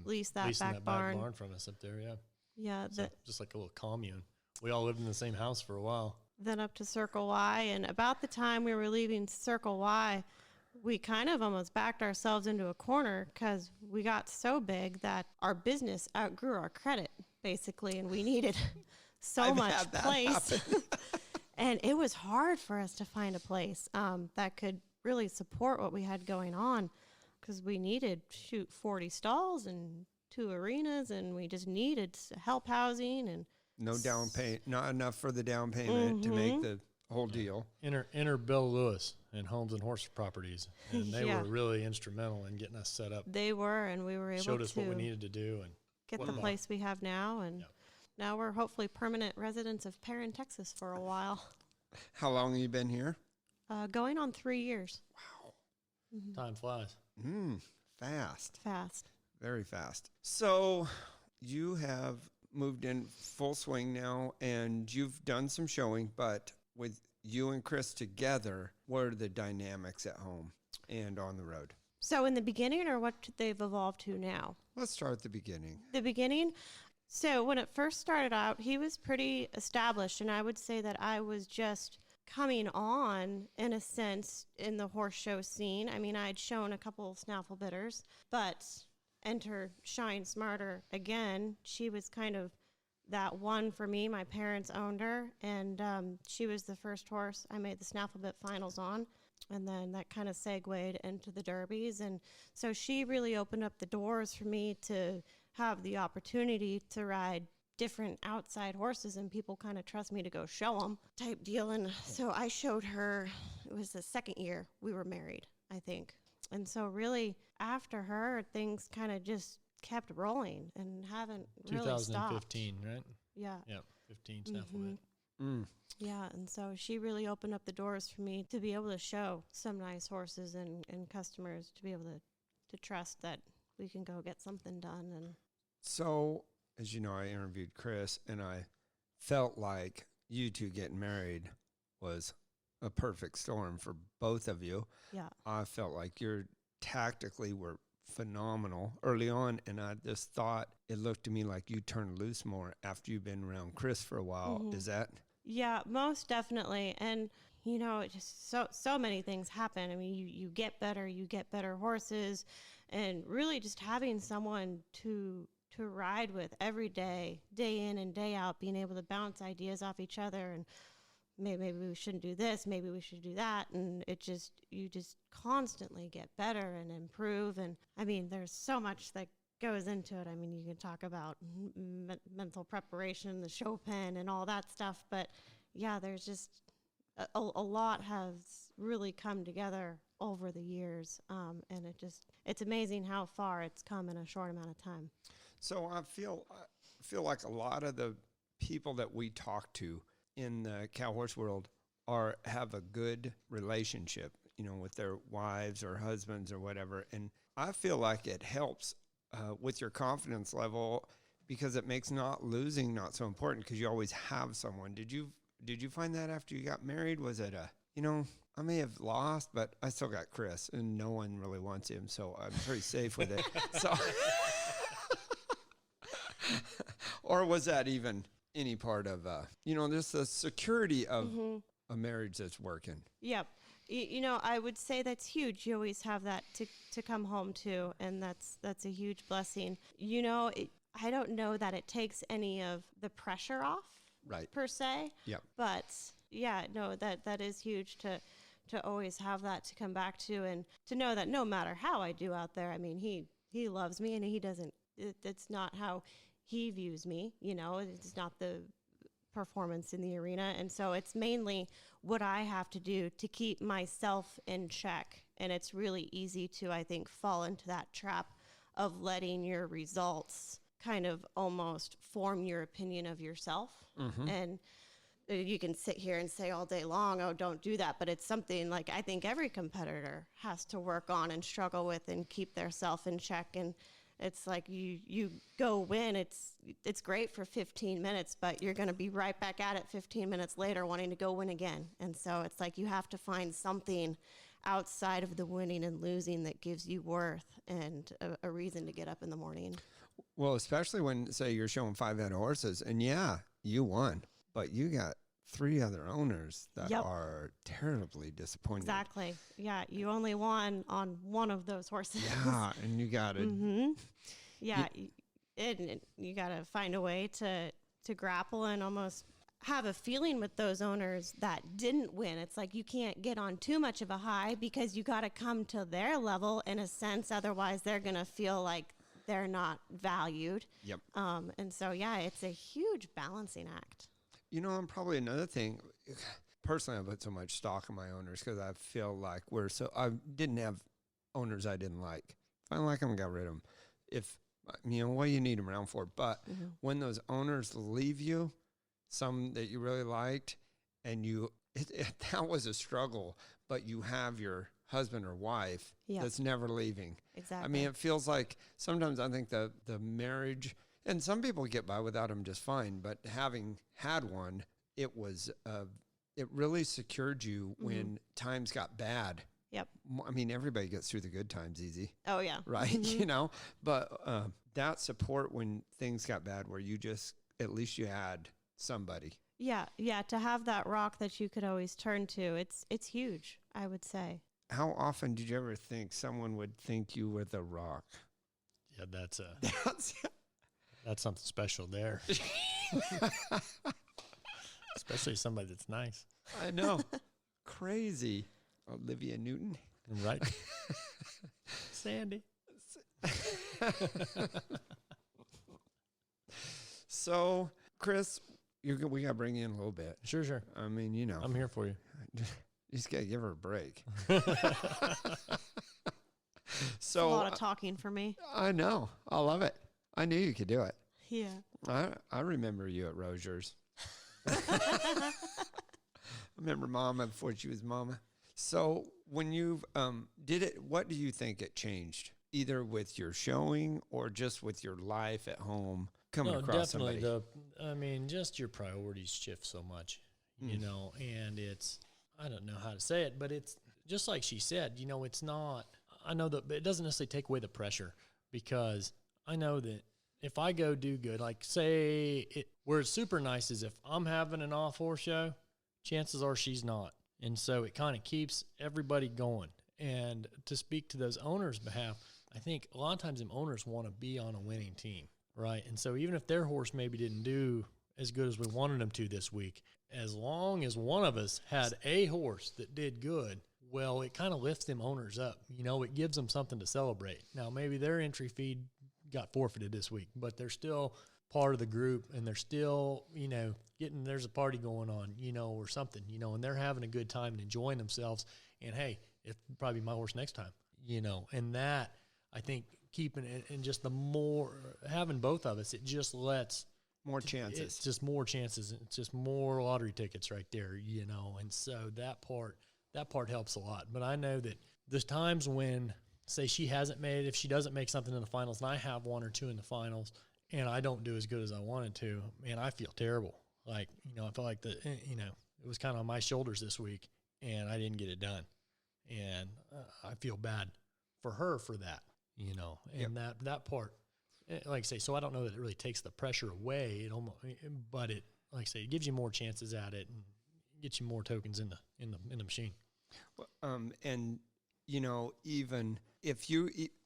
leased leasing that that barn. back barn from us up there, yeah. Yeah. So just like a little commune. We all lived in the same house for a while. Then up to Circle Y. And about the time we were leaving Circle Y, we kind of almost backed ourselves into a corner because we got so big that our business outgrew our credit, basically, and we needed so much place. And it was hard for us to find a place that could really support what we had going on, because we needed 40 stalls and 2 arenas, and we just needed help housing and no down payment, not enough for the down payment to make the whole deal. Enter Bill Lewis and Homes and Horse Properties, and they were really instrumental in getting us set up. They were, and we were able to showed us what we needed to do and get the place we have now, and now we're hopefully permanent residents of Perrin, Texas for a while. How long have you been here? Going on 3 years. Wow. Time flies. Fast. Fast. Very fast. So you have moved in full swing now, and you've done some showing, but with you and Chris together, what are the dynamics at home and on the road? So in the beginning, or what they've evolved to now? Let's start at the beginning. The beginning? So when it first started out, he was pretty established, and I would say that I was just coming on, in a sense, in the horse show scene. I mean, I'd shown a couple of snaffle bitters, but enter Shine Smarter again. She was kind of that one for me. My parents owned her, and she was the first horse I made the snaffle bit finals on. And then that kind of segued into the derbies. And so she really opened up the doors for me to have the opportunity to ride different outside horses, and people kind of trust me to go show them type deal. And so I showed her, it was the second year we were married, I think. And so really after her, things kind of just kept rolling and haven't really stopped. 2015, right? Yeah. Yeah, 15 snaffle bit. Yeah, and so she really opened up the doors for me to be able to show some nice horses and customers to be able to trust that we can go get something done. And so, as you know, I interviewed Chris, and I felt like you two getting married was a perfect storm for both of you. Yeah. I felt like you're tactically were phenomenal early on, and I just thought it looked to me like you turned loose more after you've been around Chris for a while. Is that? Yeah, most definitely. And you know, it just so many things happen. I mean, you get better horses, and really just having someone to ride with every day, day in and day out, being able to bounce ideas off each other, and maybe we shouldn't do this, maybe we should do that, and you just constantly get better and improve. And I mean, there's so much that goes into it. I mean, you can talk about mental preparation, the show pen, and all that stuff, but yeah, there's just a lot has really come together over the years, and it's amazing how far it's come in a short amount of time. So I feel like a lot of the people that we talk to in the cow horse world have a good relationship, you know, with their wives or husbands or whatever. And I feel like it helps with your confidence level, because it makes not losing not so important, because you always have someone. Did you find that after you got married? Was it I may have lost, but I still got Chris, and no one really wants him, so I'm pretty safe with it. So, or was that even any part of, just the security of a marriage that's working? Yep. You know, I would say that's huge. You always have that to come home to, and that's a huge blessing. You know, I don't know that it takes any of the pressure off, right, per se. Yep. But yeah, no, that is huge to always have that to come back to, and to know that no matter how I do out there, I mean, he loves me, and he doesn't. It's not how he views me. You know, it's not the performance in the arena, and so it's mainly what I have to do to keep myself in check. And it's really easy to, I think, fall into that trap of letting your results kind of almost form your opinion of yourself. And you can sit here and say all day long, oh, don't do that, but it's something like I think every competitor has to work on and struggle with and keep their self in check. And It's like you go win. It's great for 15 minutes, but you're going to be right back at it 15 minutes later wanting to go win again. And so it's like you have to find something outside of the winning and losing that gives you worth and a reason to get up in the morning. Well, especially when, say, you're showing 5 head of horses, and yeah, you won, but you got 3 other owners that are terribly disappointed. Exactly. Yeah, you only won on one of those horses. Yeah, and you got to... Yeah, you got to find a way to grapple and almost have a feeling with those owners that didn't win. It's like you can't get on too much of a high because you got to come to their level in a sense. Otherwise, they're going to feel like they're not valued. Yep. And so, yeah, it's a huge balancing act. You know, and probably another thing, personally, I put so much stock in my owners because I feel like I didn't have owners I didn't like. If I didn't like them, got rid of them. If, what do you need them around for? But when those owners leave you, some that you really liked, and that was a struggle, but you have your husband or wife that's never leaving. Exactly. I mean, it feels like sometimes I think the marriage, and some people get by without them just fine, but having had one, it really secured you when times got bad. Yep. I mean, everybody gets through the good times easy. Oh, yeah. Right? But that support when things got bad where you just, at least you had somebody. Yeah. To have that rock that you could always turn to, it's huge, I would say. How often did you ever think someone would think you were the rock? Yeah, that's something special there. Especially somebody that's nice. I know. Crazy. Olivia Newton. Right. Sandy. So, Chris, we got to bring you in a little bit. Sure. I mean, I'm here for you. You just got to give her a break. So, a lot of talking for me. I know. I love it. I knew you could do it. Yeah. I remember you at Rogers. I remember Mama before she was Mama. So when you've did it, what do you think it changed? Either with your showing or just with your life at home coming across definitely somebody? Just your priorities shift so much, and I don't know how to say it, but it's just like she said, it's not, I know that it doesn't necessarily take away the pressure because I know that if I go do good, like say where it's super nice is if I'm having an off horse show, chances are she's not. And so it kind of keeps everybody going. And to speak to those owners' behalf, I think a lot of times them owners want to be on a winning team, right? And so even if their horse maybe didn't do as good as we wanted them to this week, as long as one of us had a horse that did good, well, it kind of lifts them owners up. It gives them something to celebrate. Now, maybe their entry fee got forfeited this week, but they're still part of the group and they're still, there's a party going on, or something, and they're having a good time and enjoying themselves. And hey, it'll probably be my horse next time, and that I think keeping it and just the more having both of us, it just lets more chances. It's just more chances. It's just more lottery tickets right there, and so that part helps a lot. But I know that there's times when, say she hasn't made, if she doesn't make something in the finals and I have 1 or 2 in the finals and I don't do as good as I wanted to, man, I feel terrible. Like, I feel like it was kind of on my shoulders this week and I didn't get it done. And I feel bad for her for that, and that part, like I say, so I don't know that it really takes the pressure away. But it, like I say, it gives you more chances at it and gets you more tokens in the machine. And even if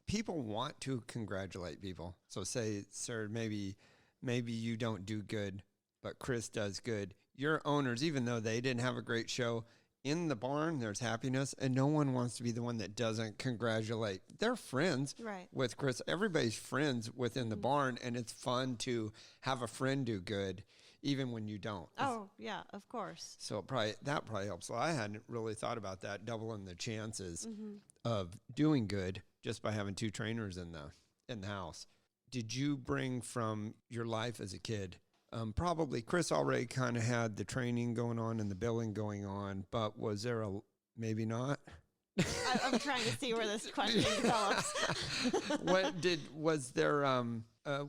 people want to congratulate people. So say, sir, maybe you don't do good, but Chris does good. Your owners, even though they didn't have a great show, in the barn, there's happiness, and no one wants to be the one that doesn't congratulate. They're friends with Chris. Everybody's friends within the barn, and it's fun to have a friend do good, even when you don't. Oh, yeah, of course. So that probably helps. So I hadn't really thought about that, doubling the chances of doing good just by having 2 trainers in the house. Did you bring from your life as a kid? Probably Chris already kind of had the training going on and the billing going on, but was there maybe not? I'm trying to see where this question develops. Was there,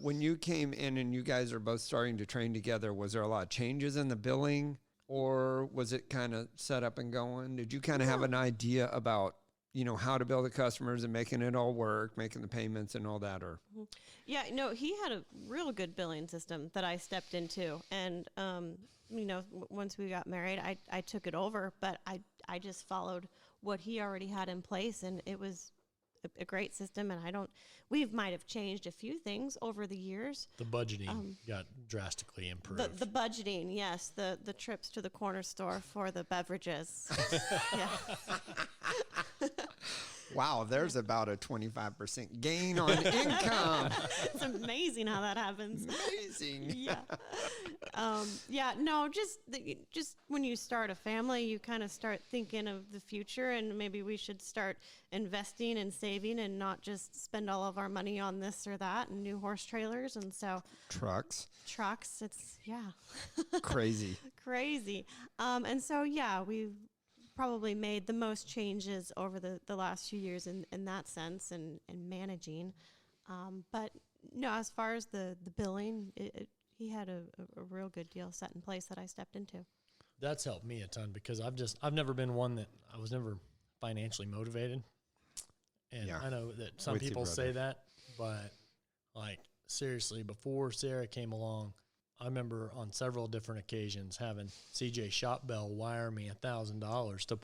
when you came in and you guys are both starting to train together, was there a lot of changes in the billing, or was it kind of set up and going? Did you kind of have an idea about, how to bill the customers and making it all work, making the payments and all that? Or Yeah, no, he had a real good billing system that I stepped into. And, once we got married, I took it over, but I just followed what he already had in place, and it was a great system. And we might have changed a few things over the years. The budgeting got drastically improved. The budgeting, yes. The trips to the corner store for the beverages. Yeah. wow, there's about a 25% gain on income. It's amazing how that happens. Amazing. Yeah. No, just when you start a family, you kind of start thinking of the future, and maybe we should start investing and saving and not just spend all of our money on this or that and new horse trailers. And so trucks, it's crazy. And so, we've probably made the most changes over the last few years in that sense and managing. But no, as far as the billing, he had a real good deal set in place that I stepped into. That's helped me a ton because I've never been one that I was never financially motivated. And I know that some people say that, but like seriously, before Sarah came along, I remember on several different occasions having CJ Shopbell wire me $1,000 to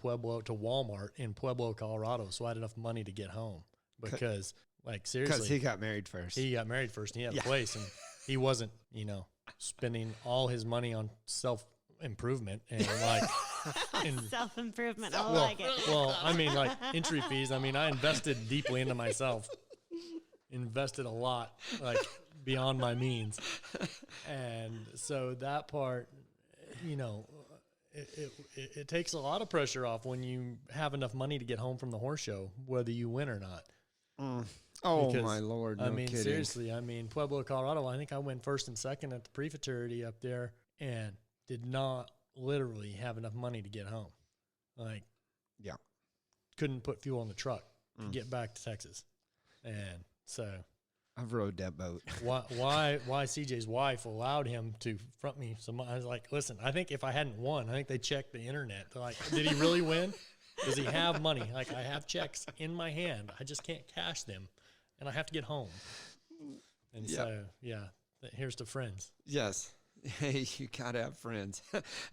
Walmart in Pueblo, Colorado, so I had enough money to get home. Because, like, seriously, because he got married first. And he had a place, and he wasn't, spending all his money on self-improvement and like self-improvement. I like it. Well, I mean, like entry fees. I mean, I invested deeply into myself. Invested a lot, like beyond my means. And so that part, it takes a lot of pressure off when you have enough money to get home from the horse show, whether you win or not. Oh, because, my Lord. No kidding. Seriously, Pueblo, Colorado, I think I went first and second at the pre-futurity up there and did not literally have enough money to get home. Couldn't put fuel in the truck to get back to Texas. And so I've rode that boat. why CJ's wife allowed him to front me some? I was like, listen, I think if I hadn't won, I think they checked the internet. They're like, did he really win? Does he have money? Like, I have checks in my hand. I just can't cash them, and I have to get home. And so, here's to friends. Yes. Hey, you got to have friends.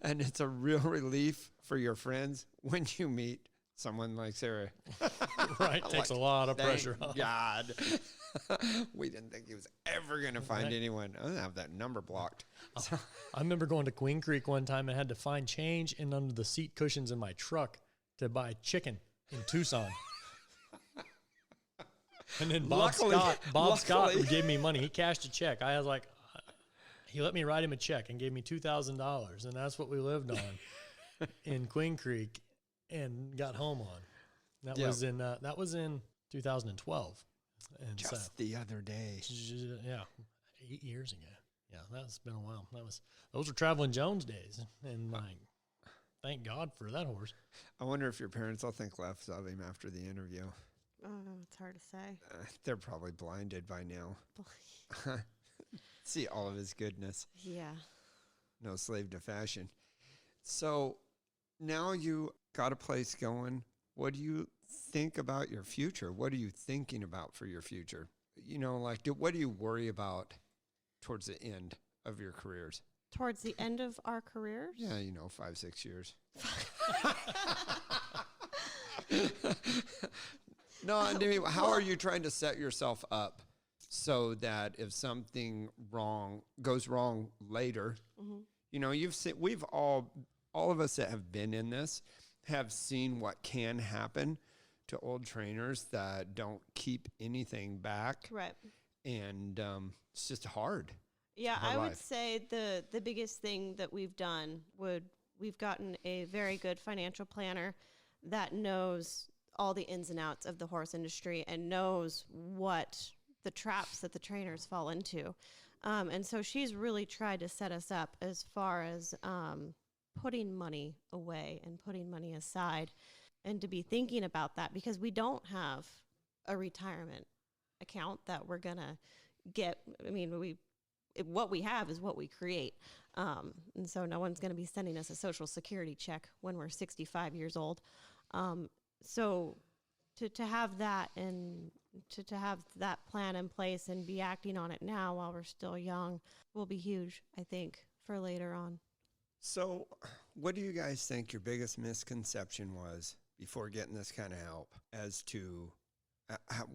And it's a real relief for your friends when you meet someone like Sarah. Right. Takes a lot of pressure off. God. We didn't think he was ever going to find anyone. I don't have that number blocked. I remember going to Queen Creek one time and had to find change in under the seat cushions in my truck to buy chicken in Tucson. And then Bob Scott gave me money. He cashed a check. I was like, he let me write him a check and gave me $2,000. And that's what we lived on in Queen Creek and got home on. That was in 2012. And just the other day. 8 years ago. Yeah, that's been a while. Those were Traveling Jones days. And thank God for that horse. I wonder if your parents will think less of him after the interview. Oh, it's hard to say. They're probably blinded by now. See all of his goodness. Yeah. No slave to fashion. So now you got a place going. What do you think about your future? What are you thinking about for your future? What do you worry about towards the end of your careers? Towards the end of our careers? Yeah, 5-6 years. No, I mean, how are you trying to set yourself up so that if something goes wrong later, you've seen, we've all of us that have been in this have seen what can happen to old trainers that don't keep anything back. Right. And it's just hard. Yeah, I would say the biggest thing that we've done we've gotten a very good financial planner that knows all the ins and outs of the horse industry and knows what the traps that the trainers fall into. And so she's really tried to set us up as far as putting money away and putting money aside and to be thinking about that, because we don't have a retirement account that we're going to get. I mean, what we have is what we create. And so no one's going to be sending us a Social Security check when we're 65 years old. So to have that and to have that plan in place and be acting on it now while we're still young will be huge, I think, for later on. So what do you guys think your biggest misconception was before getting this kind of help as to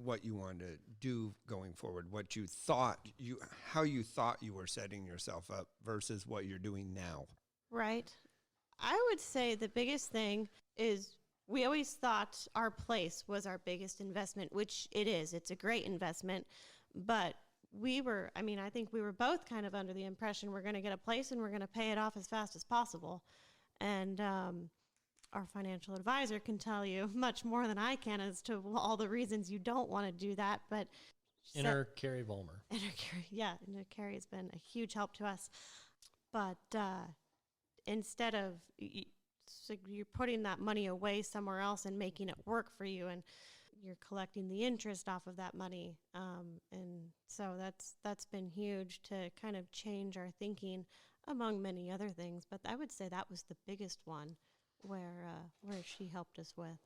what you wanted to do going forward, what you thought how you thought you were setting yourself up versus what you're doing now? Right. I would say the biggest thing is we always thought our place was our biggest investment, which it is. It's a great investment. But I think we were both kind of under the impression we're going to get a place and we're going to pay it off as fast as possible. And our financial advisor can tell you much more than I can as to all the reasons you don't want to do that. But Enter Carrie Vollmer. Carrie has been a huge help to us. But instead of so you're putting that money away somewhere else and making it work for you, and you're collecting the interest off of that money. And so that's been huge to kind of change our thinking, among many other things. But I would say that was the biggest one where she helped us with.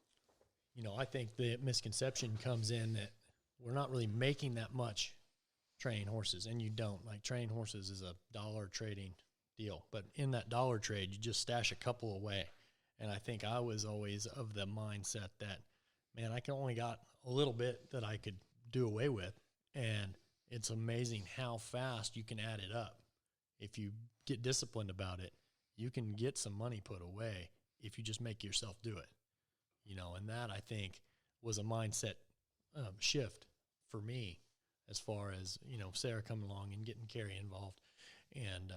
I think the misconception comes in that we're not really making that much training horses, and you don't. Like, training horses is a dollar trading deal, but in that dollar trade, you just stash a couple away. And I think I was always of the mindset that, man, I can only got a little bit that I could do away with. And it's amazing how fast you can add it up. If you get disciplined about it, you can get some money put away if you just make yourself do it. And that, I think, was a mindset shift for me as far as, Sarah coming along and getting Carrie involved. And,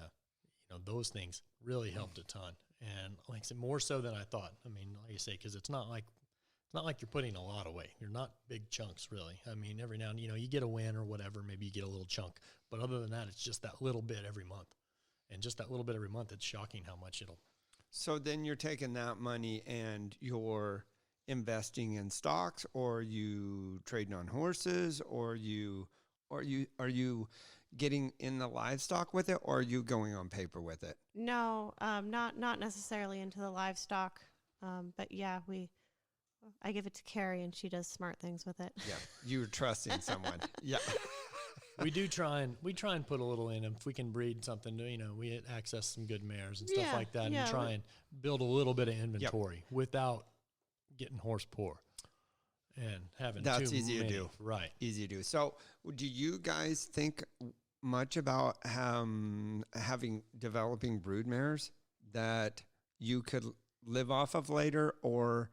those things really helped a ton. And like I said, more so than I thought. I mean, like you say, because it's not like you're putting a lot away. You're not big chunks, really. I mean, every now and then, you get a win or whatever, maybe you get a little chunk. But other than that, it's just that little bit every month. And just that little bit every month, it's shocking how much it'll. So then you're taking that money and you're investing in stocks, or you trading on horses, or are you getting in the livestock with it, or are you going on paper with it? No, not necessarily into the livestock. But yeah, I give it to Carrie and she does smart things with it. Yeah, you're trusting someone. Yeah. We try and put a little in. If we can breed something, we access some good mares and stuff like that, and try and build a little bit of inventory without getting horse poor and having that's too easy many. To do. Right. Easy to do. So do you guys think much about developing brood mares that you could live off of later, or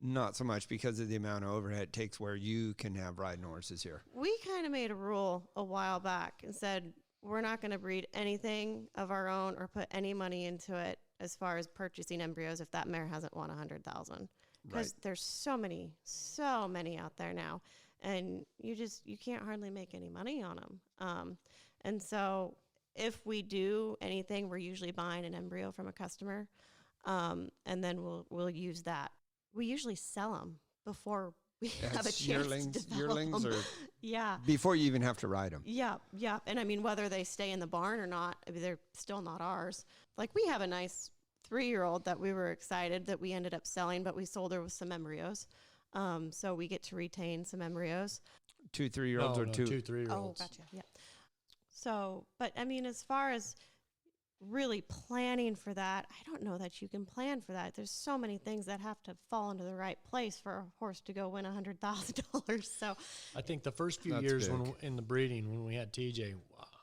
not so much because of the amount of overhead it takes where you can have riding horses here? We kind of made a rule a while back and said we're not going to breed anything of our own or put any money into it as far as purchasing embryos if that mare hasn't won 100,000. Because there's so many out there now, and you can't hardly make any money on them. And so if we do anything, we're usually buying an embryo from a customer, and then we'll use that. We usually sell them before we have a chance to develop yearlings them. Or before you even have to ride them. Yeah. And I mean, whether they stay in the barn or not, they're still not ours. Like, we have a nice 3-year-old that we were excited that we ended up selling, but we sold her with some embryos. So we get to retain some embryos. 2 3-year-olds or 2 3-year-olds. Oh, gotcha. Yeah. So, but I mean, as far as really planning for that, I don't know that you can plan for that. There's so many things that have to fall into the right place for a horse to go win $100,000. So I think the first few years in the breeding, when we had TJ,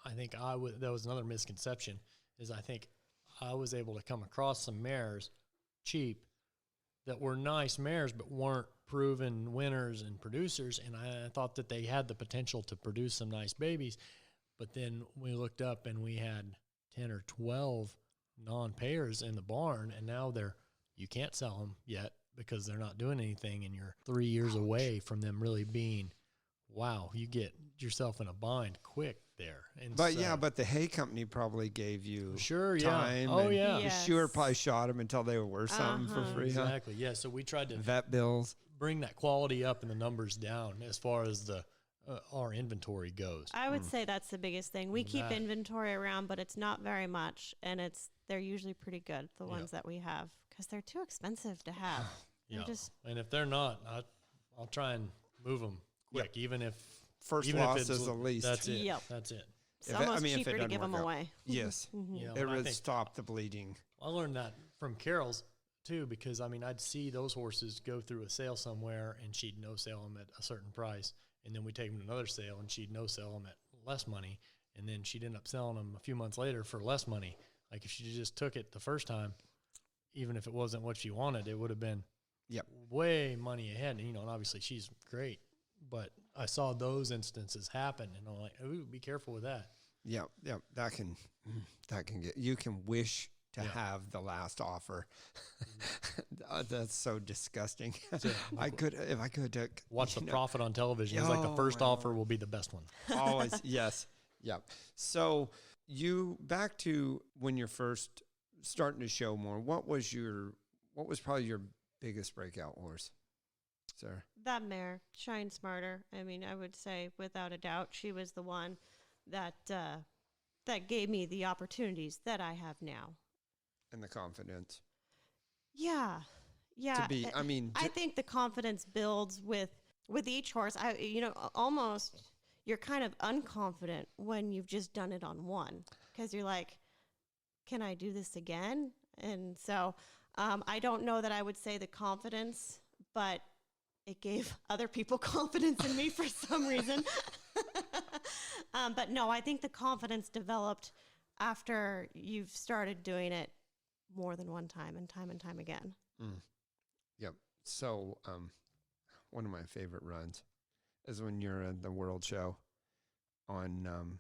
I think that was another misconception, is I think I was able to come across some mares cheap that were nice mares but weren't proven winners and producers, and I thought that they had the potential to produce some nice babies. But then we looked up and we had 10 or 12 non-payers in the barn, and now you can't sell them yet because they're not doing anything, and you're 3 years away from them really being wow, you get yourself in a bind quick there. And But so, yeah, but the hay company probably gave you sure, time. yeah. Oh, and yeah. The Yes. shoer probably shot them until they were worth something for free, huh? Exactly. Yeah. So we tried to Vet bills. bring that quality up and the numbers down as far as the our inventory goes. I would say that's the biggest thing. We keep That- inventory around, but it's not very much, and they're usually pretty good, the ones that we have, because they're too expensive to have. Yeah. Just And if they're not, I'll try and move them quick, even if First even if loss it's is the least. That's it. Yep. That's it. it's If it- almost if it cheaper to doesn't give them work out. away. Yes. You know, It and I would think- stop the bleeding. I learned that from Carol's too, because I mean, I'd see those horses go through a sale somewhere and she'd no sale them at a certain price. And then we take them to another sale and she'd no sell them at less money. And then she'd end up selling them a few months later for less money. Like if she just took it the first time, even if it wasn't what she wanted, it would have been way money ahead. And, and obviously she's great, but I saw those instances happen and I'm like, ooh, be careful with that. Yeah, that can get, you can wish to have the last offer. That's so disgusting. If I could Watch the profit on television. It's like the first offer will be the best one. Always, yes. Yep. So back to when you're first starting to show more, what was probably your biggest breakout horse, Sarah? That mare, Shine Smarter. I mean, I would say without a doubt, she was the one that gave me the opportunities that I have now. And the confidence. Yeah. I think the confidence builds with each horse. Almost you're kind of unconfident when you've just done it on one, because you're like, can I do this again? And so I don't know that I would say the confidence, but it gave other people confidence in me for some reason. But no, I think the confidence developed after you've started doing it more than one time and time again. Yep. So one of my favorite runs is when you're at the World Show on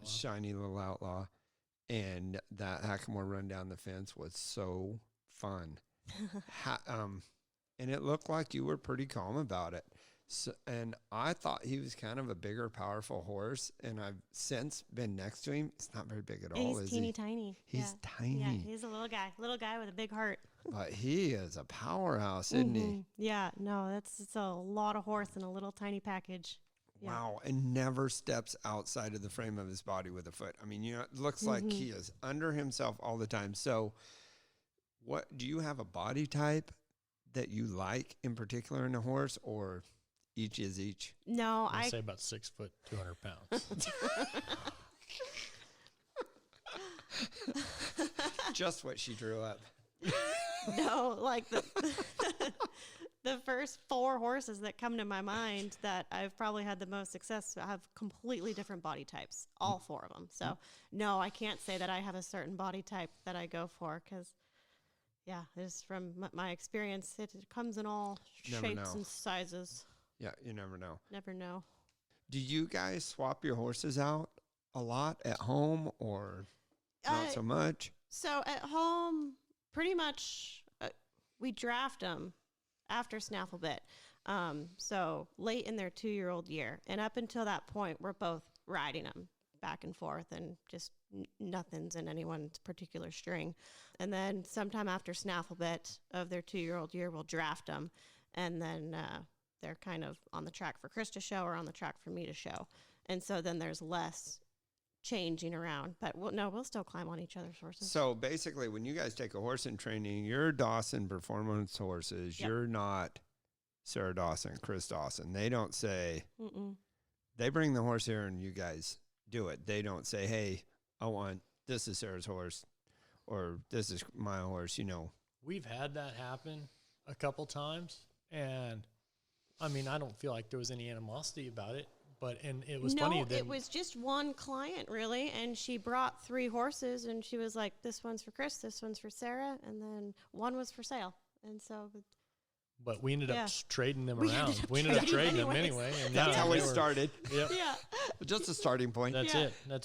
Shiny Little Outlaw, and that Hackamore run down the fence was so fun. And it looked like you were pretty calm about it. So, and I thought he was kind of a bigger, powerful horse, and I've since been next to him. He's not very big at all, He's is teeny he? tiny. He's tiny. Yeah, he's a little guy with a big heart. But he is a powerhouse, isn't he? Yeah, no, it's a lot of horse in a little tiny package. Yeah. Wow, and never steps outside of the frame of his body with a foot. I mean, it looks like he is under himself all the time. So what do you have a body type that you like in particular in a horse, or each is each? No, I'd say about 6 foot, 200 pounds. Just what she drew up. No, like the first 4 horses that come to my mind that I've probably had the most success have completely different body types, all 4 of them. So no, I can't say that I have a certain body type that I go for, because just from my experience, it comes in all shapes and sizes. Yeah, you never know. Never know. Do you guys swap your horses out a lot at home, or not so much? So at home, pretty much we draft them after snaffle bit. So late in their 2-year-old year. And up until that point, we're both riding them back and forth, and just nothing's in anyone's particular string. And then sometime after snaffle bit of their 2-year-old year, we'll draft them. And then they're kind of on the track for Chris to show, or on the track for me to show. And so then there's less changing around, but we'll still climb on each other's horses. So basically, when you guys take a horse in training, you're Dawson performance horses. Yep. You're not Sarah Dawson, Chris Dawson. They don't say, they bring the horse here and you guys do it. They don't say, hey, this is Sarah's horse, or this is my horse, We've had that happen a couple times, and I mean, I don't feel like there was any animosity about it. And it was funny. No, it was just one client, really, and she brought 3 horses, and she was like, this one's for Chris, this one's for Sarah, and then one was for sale. And so... But we ended up trading them around. We ended up trading them anyway. And that's how we started. Yep. Yeah. Just a starting point. That's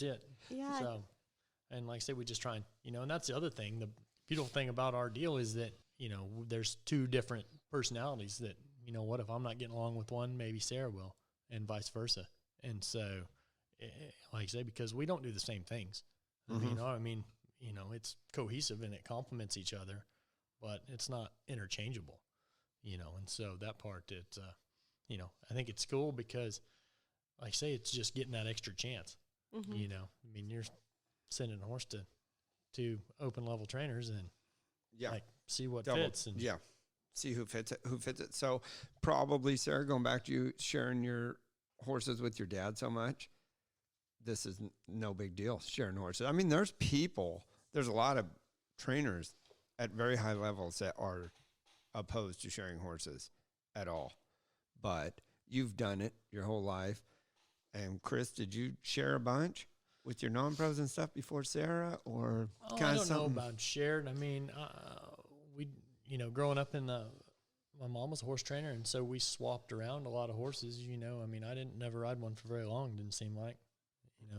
it. Yeah. So, and like I said, we just try and, and that's the other thing. The beautiful thing about our deal is that, there's 2 different personalities that, what if I'm not getting along with one, maybe Sarah will. and vice versa. And so, like I say, because we don't do the same things. It's cohesive and it complements each other, but it's not interchangeable, and so that part, I think it's cool because, like I say, it's just getting that extra chance. You're sending a horse to two open level trainers and see what fits. And see who fits it. So probably, Sarah, going back to you sharing your horses with your dad so much, this is no big deal, sharing horses. I mean, there's a lot of trainers at very high levels that are opposed to sharing horses at all. But you've done it your whole life. And Chris, did you share a bunch with your non-pros and stuff before Sarah, or I don't know about shared. I mean, we, growing up my mom was a horse trainer, and so we swapped around a lot of horses. I didn't never ride one for very long. Didn't seem like,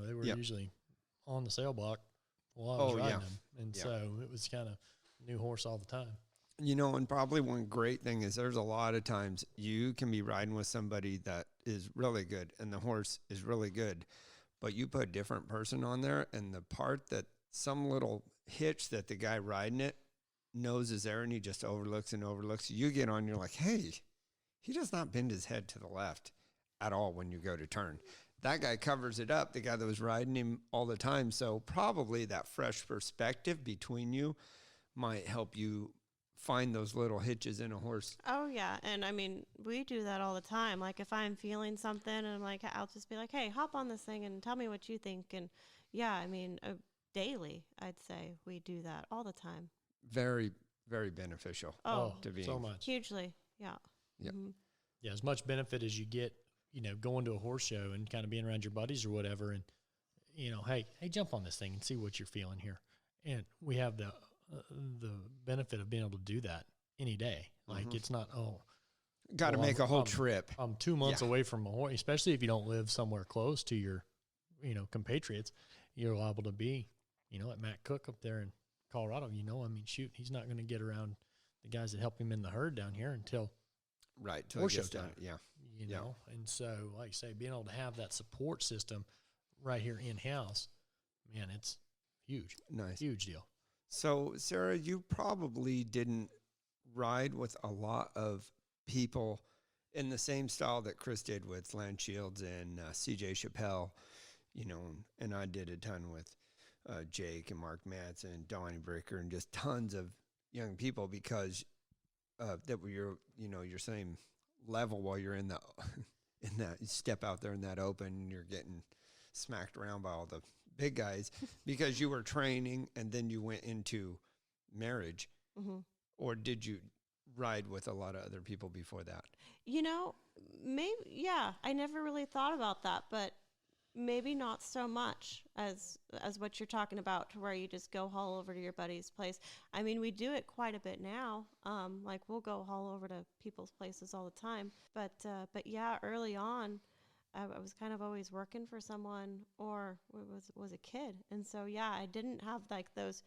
they were usually on the sale block while I was riding them, and so it was kind of new horse all the time. And probably one great thing is there's a lot of times you can be riding with somebody that is really good and the horse is really good, but you put a different person on there, and the part that some little hitch that the guy riding it knows is there and he just overlooks, you get on, you're like, hey, he does not bend his head to the left at all when you go to turn. That guy covers it up, the guy that was riding him all the time. So probably that fresh perspective between you might help you find those little hitches in a horse. Oh, yeah. And we do that all the time. Like if I'm feeling something and I'm like, I'll just be like, hey, hop on this thing and tell me what you think. And daily, I'd say we do that all the time. Very, very beneficial. To be so much. Hugely. Yeah. Yep. Mm-hmm. Yeah. As much benefit as you get, going to a horse show and kind of being around your buddies or whatever. And, hey, jump on this thing and see what you're feeling here. And we have the benefit of being able to do that any day. Like it's not, got to make a whole trip. I'm 2 months away from a horse, especially if you don't live somewhere close to your, compatriots. You're liable to be, like Matt Cook up there in Colorado, shoot, he's not going to get around the guys that help him in the herd down here until horse show time. And so, like I say, being able to have that support system right here in-house, man, it's huge. Nice. Huge deal. So, Sarah, you probably didn't ride with a lot of people in the same style that Chris did with Lance Shields and CJ Chappelle, and I did a ton with Jake and Mark Matz and Donnie Bricker and just tons of young people because that were your same level while you're in that you step out there in that open and you're getting smacked around by all the big guys because you were training and then you went into marriage. Or did you ride with a lot of other people before that? Maybe, yeah, I never really thought about that, but maybe not so much as what you're talking about, to where you just go haul over to your buddy's place. We do it quite a bit now. Like we'll go haul over to people's places all the time. But yeah, early on, I was kind of always working for someone or was a kid. And so, yeah, I didn't have like those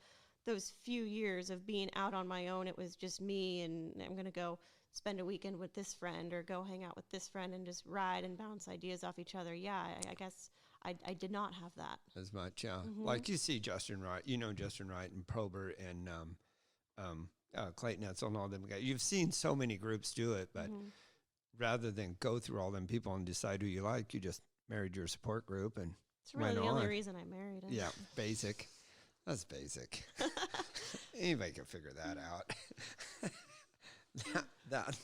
few years of being out on my own. It was just me, and I'm going to go spend a weekend with this friend or go hang out with this friend and just ride and bounce ideas off each other. Yeah, I guess I did not have that as much. Yeah. Like you see Justin Wright, Justin Wright and Probert and Clayton Etzel and all them guys. You've seen so many groups do it, but rather than go through all them people and decide who you like, you just married your support group and it's really the only reason I married him. Yeah, basic. That's basic. Anybody can figure that out. that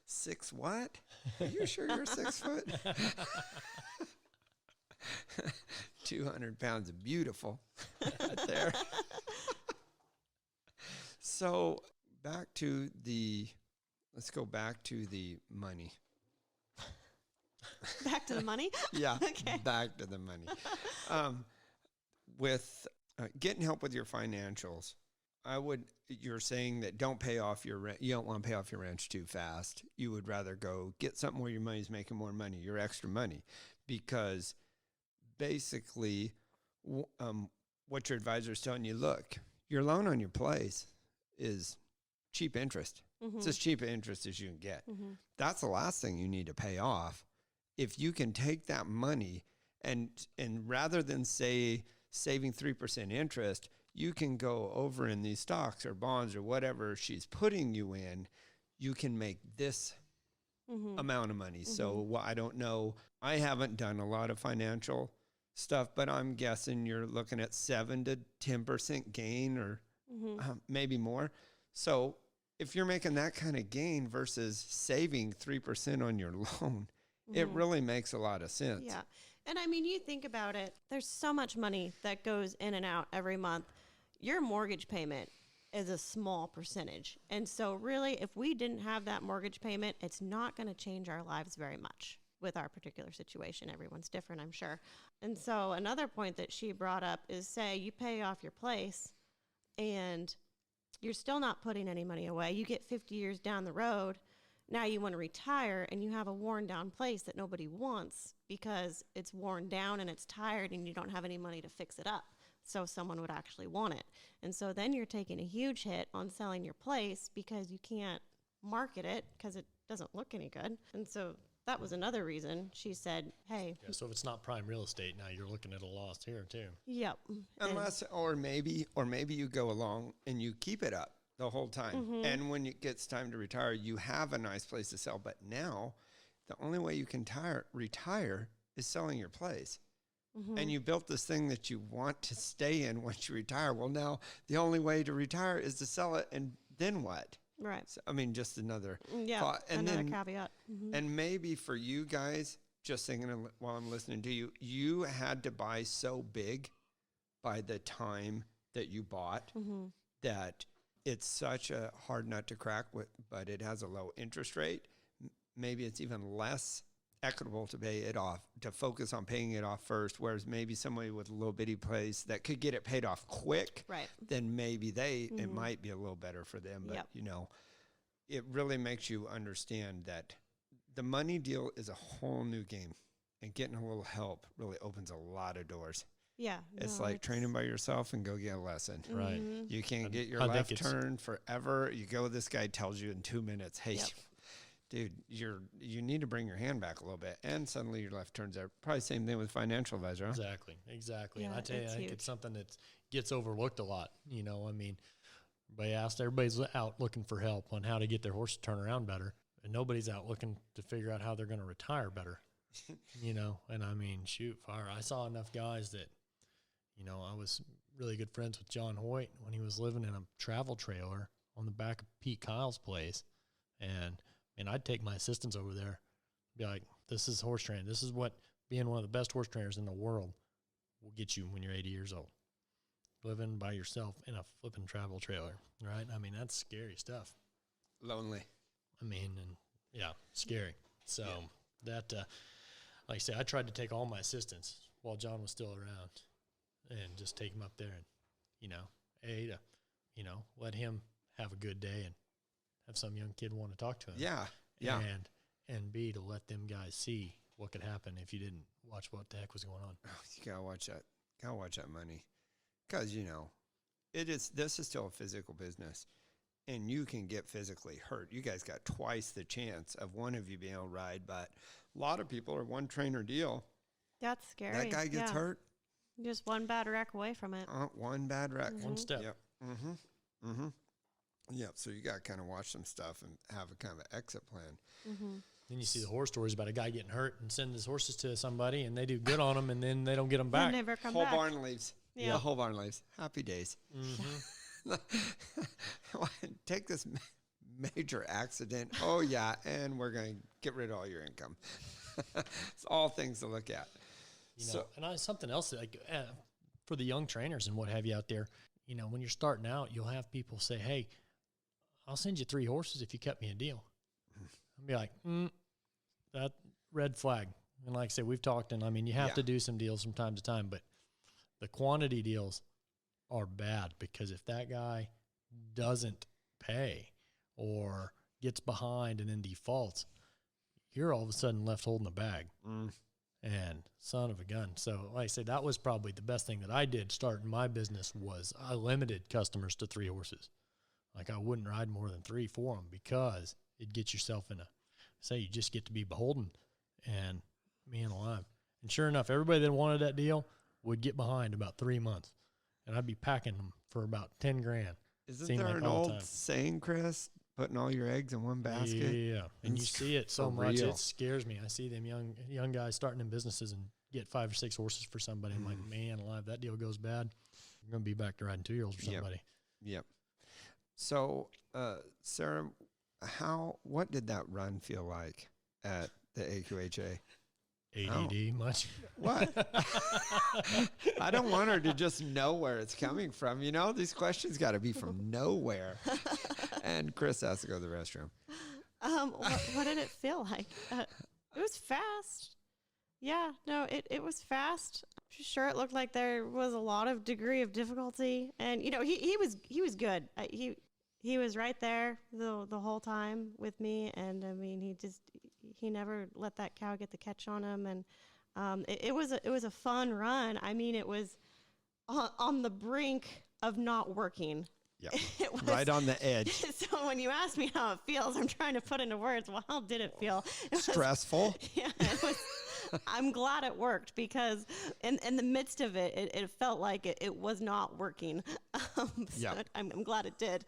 6 what? Are you sure you're 6 foot? 200 pounds of beautiful right there. So let's go back to the money. Back to the money? Yeah, okay. Back to the money. With getting help with your financials, you're saying that don't pay off you don't want to pay off your ranch too fast. You would rather go get something where your money's making more money, your extra money, because basically what your advisor is telling you, look, your loan on your place is cheap interest. It's as cheap interest as you can get. That's the last thing you need to pay off if you can take that money and rather than say saving 3% interest, you can go over in these stocks or bonds or whatever she's putting you in, you can make this amount of money. So I don't know. I haven't done a lot of financial stuff, but I'm guessing you're looking at 7 to 10% gain or maybe more. So if you're making that kind of gain versus saving 3% on your loan, it really makes a lot of sense. Yeah. And I mean, you think about it, there's so much money that goes in and out every month. Your mortgage payment is a small percentage. And so really, if we didn't have that mortgage payment, it's not going to change our lives very much with our particular situation. Everyone's different, I'm sure. And so another point that she brought up is, say you pay off your place and you're still not putting any money away. You get 50 years down the road. Now you want to retire and you have a worn down place that nobody wants because it's worn down and it's tired and you don't have any money to fix it up. So someone would actually want it. And so then you're taking a huge hit on selling your place because you can't market it because it doesn't look any good. And so that was another reason she said, hey. Yeah, so if it's not prime real estate, now you're looking at a loss here too. Yep. Unless, or maybe you go along and you keep it up the whole time. And when it gets time to retire, you have a nice place to sell. But now the only way you can retire is selling your place. And you built this thing that you want to stay in once you retire. Well, now the only way to retire is to sell it. And then what? Right. So, I mean, just another thought. And another then, caveat. And maybe for you guys, just thinking while I'm listening to you, you had to buy so big by the time that you bought that it's such a hard nut to crack, but it has a low interest rate. Maybe it's even less equitable to pay it off, to focus on paying it off first, whereas maybe somebody with a little bitty place that could get it paid off quick, then maybe it might be a little better for them. But, you know, it really makes you understand that the money deal is a whole new game, and getting a little help really opens a lot of doors. Yeah. It's like training by yourself and go get a lesson. Right. You can't get your left turn forever. You go, this guy tells you in 2 minutes, hey, dude, you need to bring your hand back a little bit, and suddenly your left turns there. Probably same thing with financial advisor. Huh? Exactly. Yeah, And I tell you, I think huge. it's something that gets overlooked a lot. You know, I mean, everybody's out looking for help on how to get their horse to turn around better, and nobody's out looking to figure out how they're going to retire better. You know, and I mean, I saw enough guys that, you know, I was really good friends with John Hoyt when he was living in a travel trailer on the back of Pete Kyle's place, and I'd take my assistants over there, be like, this is horse training. This is what being one of the best horse trainers in the world will get you when you're 80 years old. Living by yourself in a flipping travel trailer, right? I mean, that's scary stuff. Lonely. I mean, and yeah, scary. So that, like I say, I tried to take all my assistants while John was still around and just take him up there and, you know, let him have a good day and have some young kid want to talk to him. Yeah. And B, to let them guys see what could happen if you didn't watch what the heck was going on. Oh, you gotta watch that. Gotta watch that money, because you know, this is still a physical business, and you can get physically hurt. You guys got twice the chance of one of you being able to ride, but a lot of people are one trainer deal. That's scary. That guy gets hurt. Just one bad wreck away from it. One bad wreck. One step. Yep. Yep. So you got to kind of watch some stuff and have a kind of an exit plan. Then you see the horror stories about a guy getting hurt and send his horses to somebody, and they do good on them, and then they don't get them back. They never come Whole back. barn leaves. Yeah. The whole barn leaves. Happy days. Take this major accident. Oh, yeah. And we're going to get rid of all your income. It's all things to look at. You know, and something else, like for the young trainers and what have you out there, you know, when you're starting out, you'll have people say, hey, I'll send you 3 horses if you cut me a deal. I'll be like, that red flag. And like I said, we've talked, and I mean, you have to do some deals from time to time, but the quantity deals are bad, because if that guy doesn't pay or gets behind and then defaults, you're all of a sudden left holding the bag. And son of a gun. So like I said, that was probably the best thing that I did starting my business, was I limited customers to 3 horses. Like, I wouldn't ride more than 3 for them, because it gets yourself in you just get to be beholden. And man alive. And sure enough, everybody that wanted that deal would get behind about 3 months. And I'd be packing them for about 10 grand. Isn't there an old saying, Chris? Putting all your eggs in one basket? Yeah. And you see it so much, it scares me. I see them young guys starting in businesses and get 5 or 6 horses for somebody. I'm like, man alive, that deal goes bad, I'm going to be back to riding 2-year-olds for somebody. Yep. So, Sarah, what did that run feel like at the AQHA? ADD much? What? I don't want her to just know where it's coming from. You know, these questions got to be from nowhere. And Chris has to go to the restroom. What did it feel like? It was fast. Yeah, no, it was fast. Sure, it looked like there was a lot of degree of difficulty, and you know, he was good. He was right there the whole time with me, and I mean, he never let that cow get the catch on him, and it was a fun run. I mean, it was on the brink of not working. Yeah, right on the edge. So when you ask me how it feels, I'm trying to put into words, well, how did it feel? Stressful? Yeah, it was. I'm glad it worked because in the midst of it, it felt like it was not working. I'm glad it did.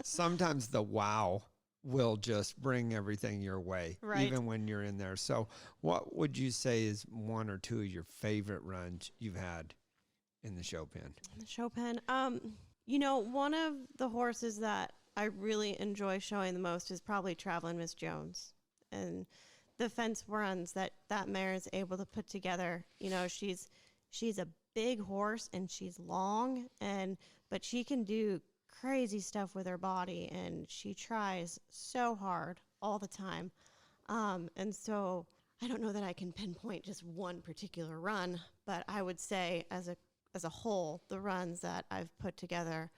Sometimes the wow will just bring everything your way, right, even when you're in there. So what would you say is 1 or 2 of your favorite runs you've had in the show pen? The show pen. You know, one of the horses that I really enjoy showing the most is probably Traveling Miss Jones. And the fence runs that mare is able to put together. You know, she's a big horse and she's long, but she can do crazy stuff with her body, and she tries so hard all the time. And so I don't know that I can pinpoint just one particular run, but I would say as a whole, the runs that I've put together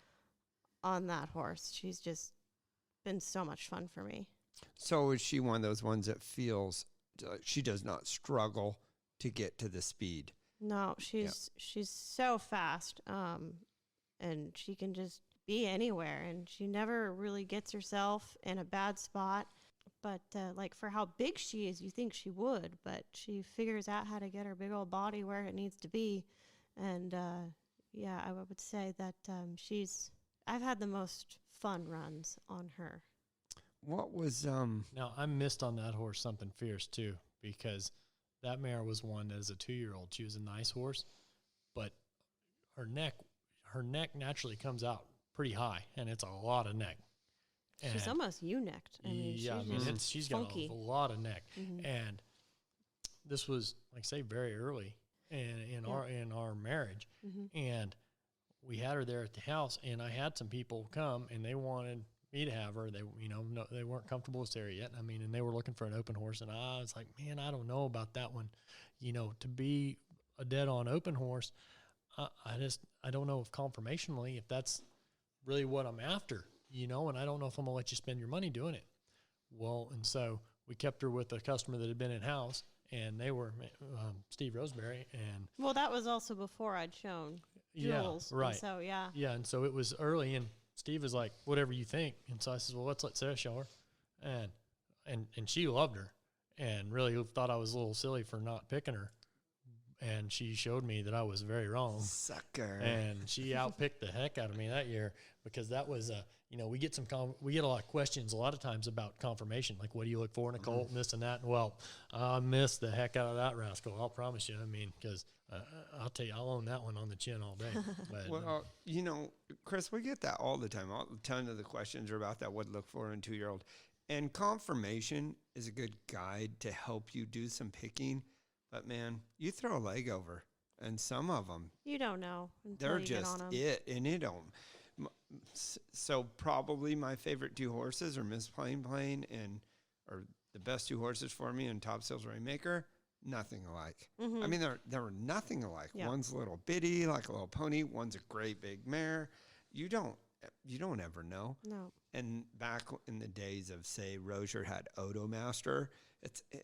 on that horse, she's just been so much fun for me. So is she one of those ones that feels she does not struggle to get to the speed? No, she's so fast, and she can just be anywhere, and she never really gets herself in a bad spot. But like for how big she is, you think she would, but she figures out how to get her big old body where it needs to be. And yeah, I would say that I've had the most fun runs on her. What was Now I missed on that horse something fierce too, because that mare was one that as a 2-year-old, she was a nice horse, but her neck naturally comes out pretty high, and it's a lot of neck. And she's almost ewe-necked. I mean, she's funky. got a lot of neck. Mm-hmm. And this was, like I say, very early in our marriage. Mm-hmm. And we had her there at the house, and I had some people come, and they wanted me to have her. They, they weren't comfortable with Sarah yet. I mean, and they were looking for an open horse, and I was like, man, I don't know about that one. To be a dead-on open horse, I don't know if conformationally, if that's really what I'm after, and I don't know if I'm going to let you spend your money doing it. Well, and so we kept her with a customer that had been in-house, and they were Steve Roseberry. And well, that was also before I'd shown Jules. Yeah, right. And so, yeah. Yeah, and so it was early, and Steve was like, whatever you think. And so I said, well, let's let Sarah show her. And she loved her and really thought I was a little silly for not picking her. And she showed me that I was very wrong. Sucker. And she outpicked the heck out of me that year, because that was, we get we get a lot of questions a lot of times about conformation. Like, what do you look for in a colt and this and that? And well, I missed the heck out of that rascal. I'll promise you. I mean, because I'll tell you, I'll own that one on the chin all day. But, well, Chris, we get that all the time. A ton of the questions are about that, what to look for in a 2-year-old. And conformation is a good guide to help you do some picking. But, man, you throw a leg over, and some of them, you don't know until they're you just get on them. and it don't. So probably my favorite 2 horses are Miss Plain or the best 2 horses for me, and Top Sales Rainmaker, nothing alike. Mm-hmm. I mean, they're nothing alike. Yeah. One's a little bitty, like a little pony. One's a great big mare. You don't ever know. No. And back in the days of, say, Rozier had Odomaster,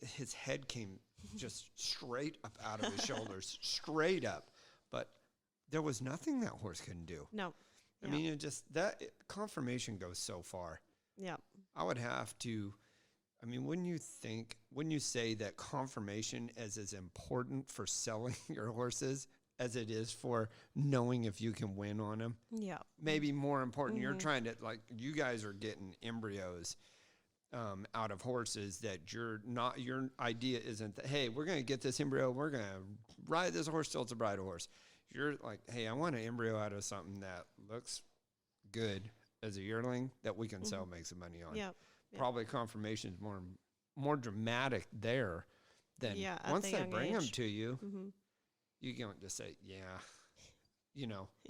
his head came just straight up out of his shoulders, straight up. But there was nothing that horse couldn't do. No. I mean, conformation goes so far. Yeah. I would have to I mean, wouldn't you say that confirmation is as important for selling your horses as it is for knowing if you can win on them? Yeah. Maybe more important. You're trying to, like, you guys are getting embryos out of horses that your idea isn't that, hey, we're going to get this embryo, we're going to ride this horse till it's a bridle horse. You're like, hey, I want an embryo out of something that looks good as a yearling that we can sell, make some money on. Yep. Probably confirmation is more dramatic there than once they bring them to you, you can't just say,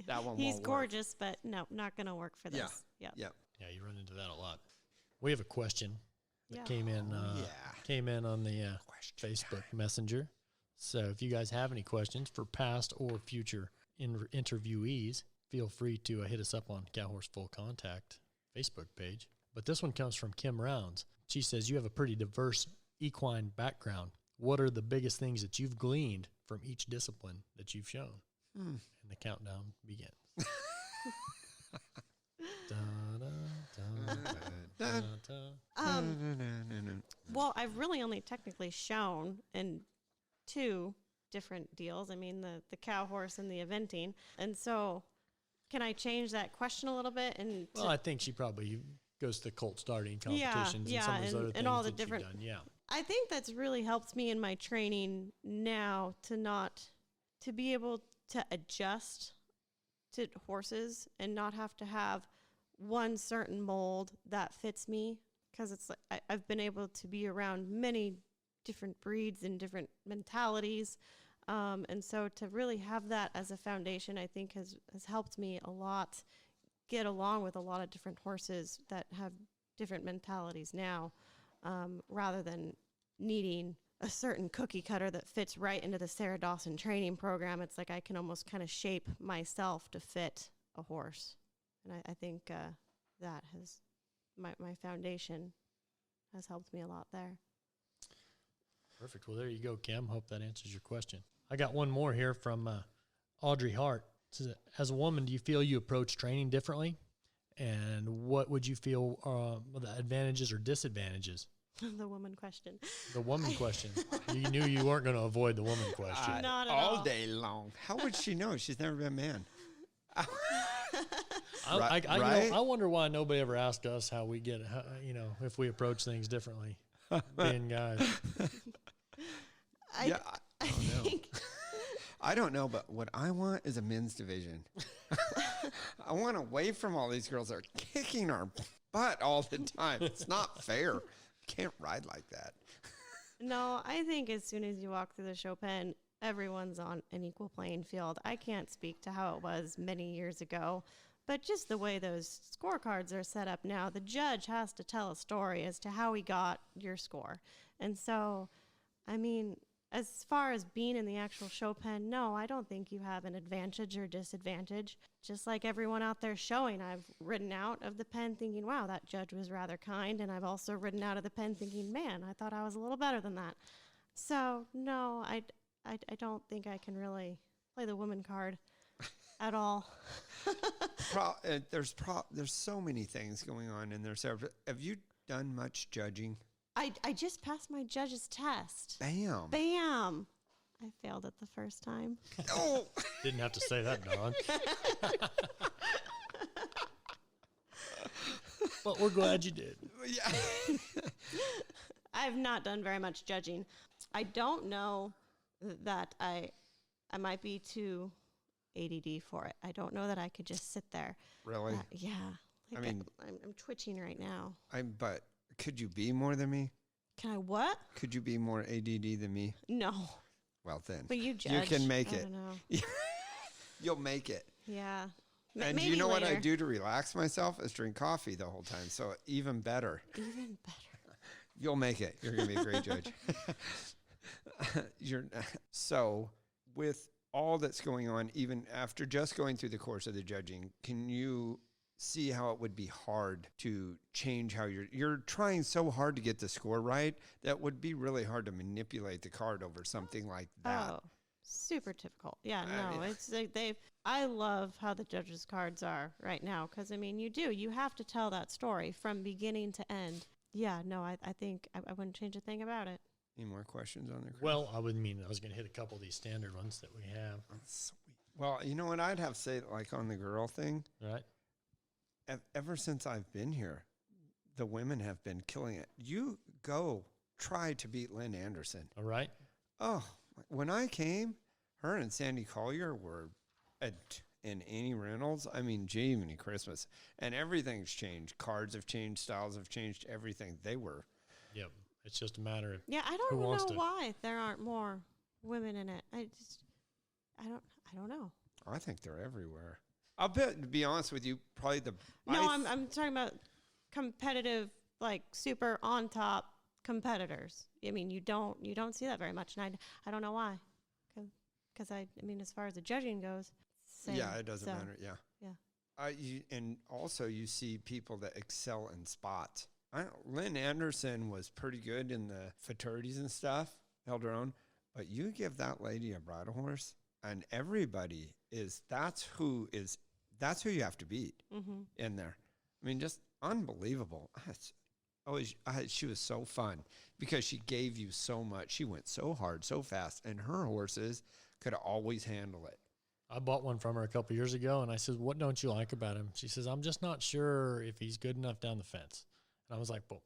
that one He's won't gorgeous, but no, not going to work for this. Yeah. Yeah. Yeah, you run into that a lot. We have a question that Yeah. came in on the Facebook Messenger. So if you guys have any questions for past or future interviewees, feel free to hit us up on Cow Horse Full Contact Facebook page. But this one comes from Kim Rounds. She says, you have a pretty diverse equine background. What are the biggest things that you've gleaned from each discipline that you've shown? And the countdown begins. Well, I've really only technically shown in 2 different deals. I mean, the cow horse and the eventing. And so can I change that question a little bit? Well, I think she probably goes to the colt starting competitions and some of those other things and all the that different, you've done. Yeah. I think that's really helped me in my training now to be able to adjust to horses and not have to have one certain mold that fits me, because it's like I've been able to be around many different breeds and different mentalities, and so to really have that as a foundation, I think has helped me a lot get along with a lot of different horses that have different mentalities now, rather than needing a certain cookie cutter that fits right into the Sarah Dawson training program. It's like I can almost kind of shape myself to fit a horse. And I think that has, my foundation has helped me a lot there. Perfect. Well, there you go, Kim. Hope that answers your question. I got one more here from Audrey Hart. It says, as a woman, do you feel you approach training differently? And what would you feel the advantages or disadvantages? The woman question. The woman question. You knew you weren't going to avoid the woman question. Not at all. All day long. How would she know? She's never been a man. I wonder why nobody ever asked us how we get, if we approach things differently, being guys. I think. I don't know, but what I want is a men's division. I want away from all these girls that are kicking our butt all the time. It's not fair. You can't ride like that. No, I think as soon as you walk through the show pen, everyone's on an equal playing field. I can't speak to how it was many years ago, but just the way those scorecards are set up now, the judge has to tell a story as to how he got your score. And so, I mean, as far as being in the actual show pen, no, I don't think you have an advantage or disadvantage. Just like everyone out there showing, I've ridden out of the pen thinking, wow, that judge was rather kind. And I've also ridden out of the pen thinking, man, I thought I was a little better than that. So, no, I don't think I can really play the woman card at all. There's so many things going on in there, Sarah. Have you done much judging? I just passed my judge's test. Bam. I failed it the first time. Oh. Didn't have to say that, Don. But we're glad you did. Yeah. I've not done very much judging. I don't know that I might be too ADD for it. I don't know that I could just sit there. Really? Yeah. Like I'm twitching right now. But could you be more than me? Can I what? Could you be more ADD than me? No. Well, then. But you judge. You can make it. I don't know. You'll make it. Yeah. And maybe you know later. what I do to relax myself is drink coffee the whole time. So even better. Even better. You'll make it. You're going to be a great judge. So with all that's going on, even after just going through the course of the judging, can you see how it would be hard to change how you're trying so hard to get the score right that would be really hard to manipulate the card over something like that? Oh, super difficult. Yeah, no, it's like I love how the judges' cards are right now because, I mean, you have to tell that story from beginning to end. Yeah, no, I think I wouldn't change a thing about it. Any more questions on there, Chris? Well, I was going to hit a couple of these standard ones that we have. That's sweet. Well, you know what? I'd have to say, like on the girl thing, Right. Ever since I've been here, the women have been killing it. You go try to beat Lynn Anderson. All right. Oh, when I came, her and Sandy Collier were in Annie Reynolds. I mean, Jiminy Christmas. And everything's changed. Cards have changed. Styles have changed. Everything. They were. Yep. It's just a matter of Yeah, I don't know why there aren't more women in it. I don't know. I think they're everywhere. I'll bet, to be honest with you, probably I'm talking about competitive, like super on top competitors. I mean, you don't see that very much, and I don't know why. Because I mean, as far as the judging goes, same. Yeah, it doesn't matter. Yeah. Yeah. And also you see people that excel in spots. Lynn Anderson was pretty good in the fraternities and stuff, held her own. But you give that lady a bridle horse, and everybody that's who you have to beat in there. I mean, just unbelievable. She was so fun because she gave you so much. She went so hard, so fast, and her horses could always handle it. I bought one from her a couple years ago, and I said, "What don't you like about him?" She says, "I'm just not sure if he's good enough down the fence." And I was like, "Well,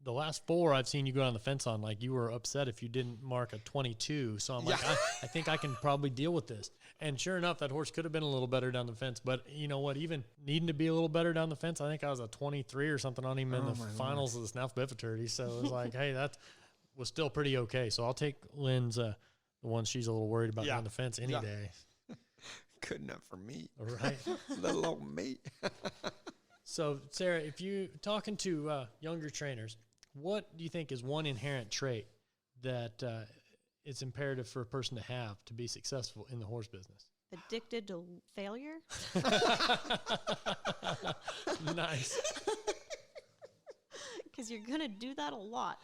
the last 4 I've seen you go down the fence on, like you were upset if you didn't mark a 22." So I'm like, I think I can probably deal with this. And sure enough, that horse could have been a little better down the fence. But you know what? Even needing to be a little better down the fence, I think I was a 23 or something on him in the finals of the Snaff Biffeterty. So it was like, hey, that was still pretty okay. So I'll take Lynn's, the one she's a little worried about down the fence any day. Good enough for me. Right. Little old me. So, Sarah, if you're talking to younger trainers, what do you think is one inherent trait that it's imperative for a person to have to be successful in the horse business? Addicted to failure? Nice. Because you're going to do that a lot.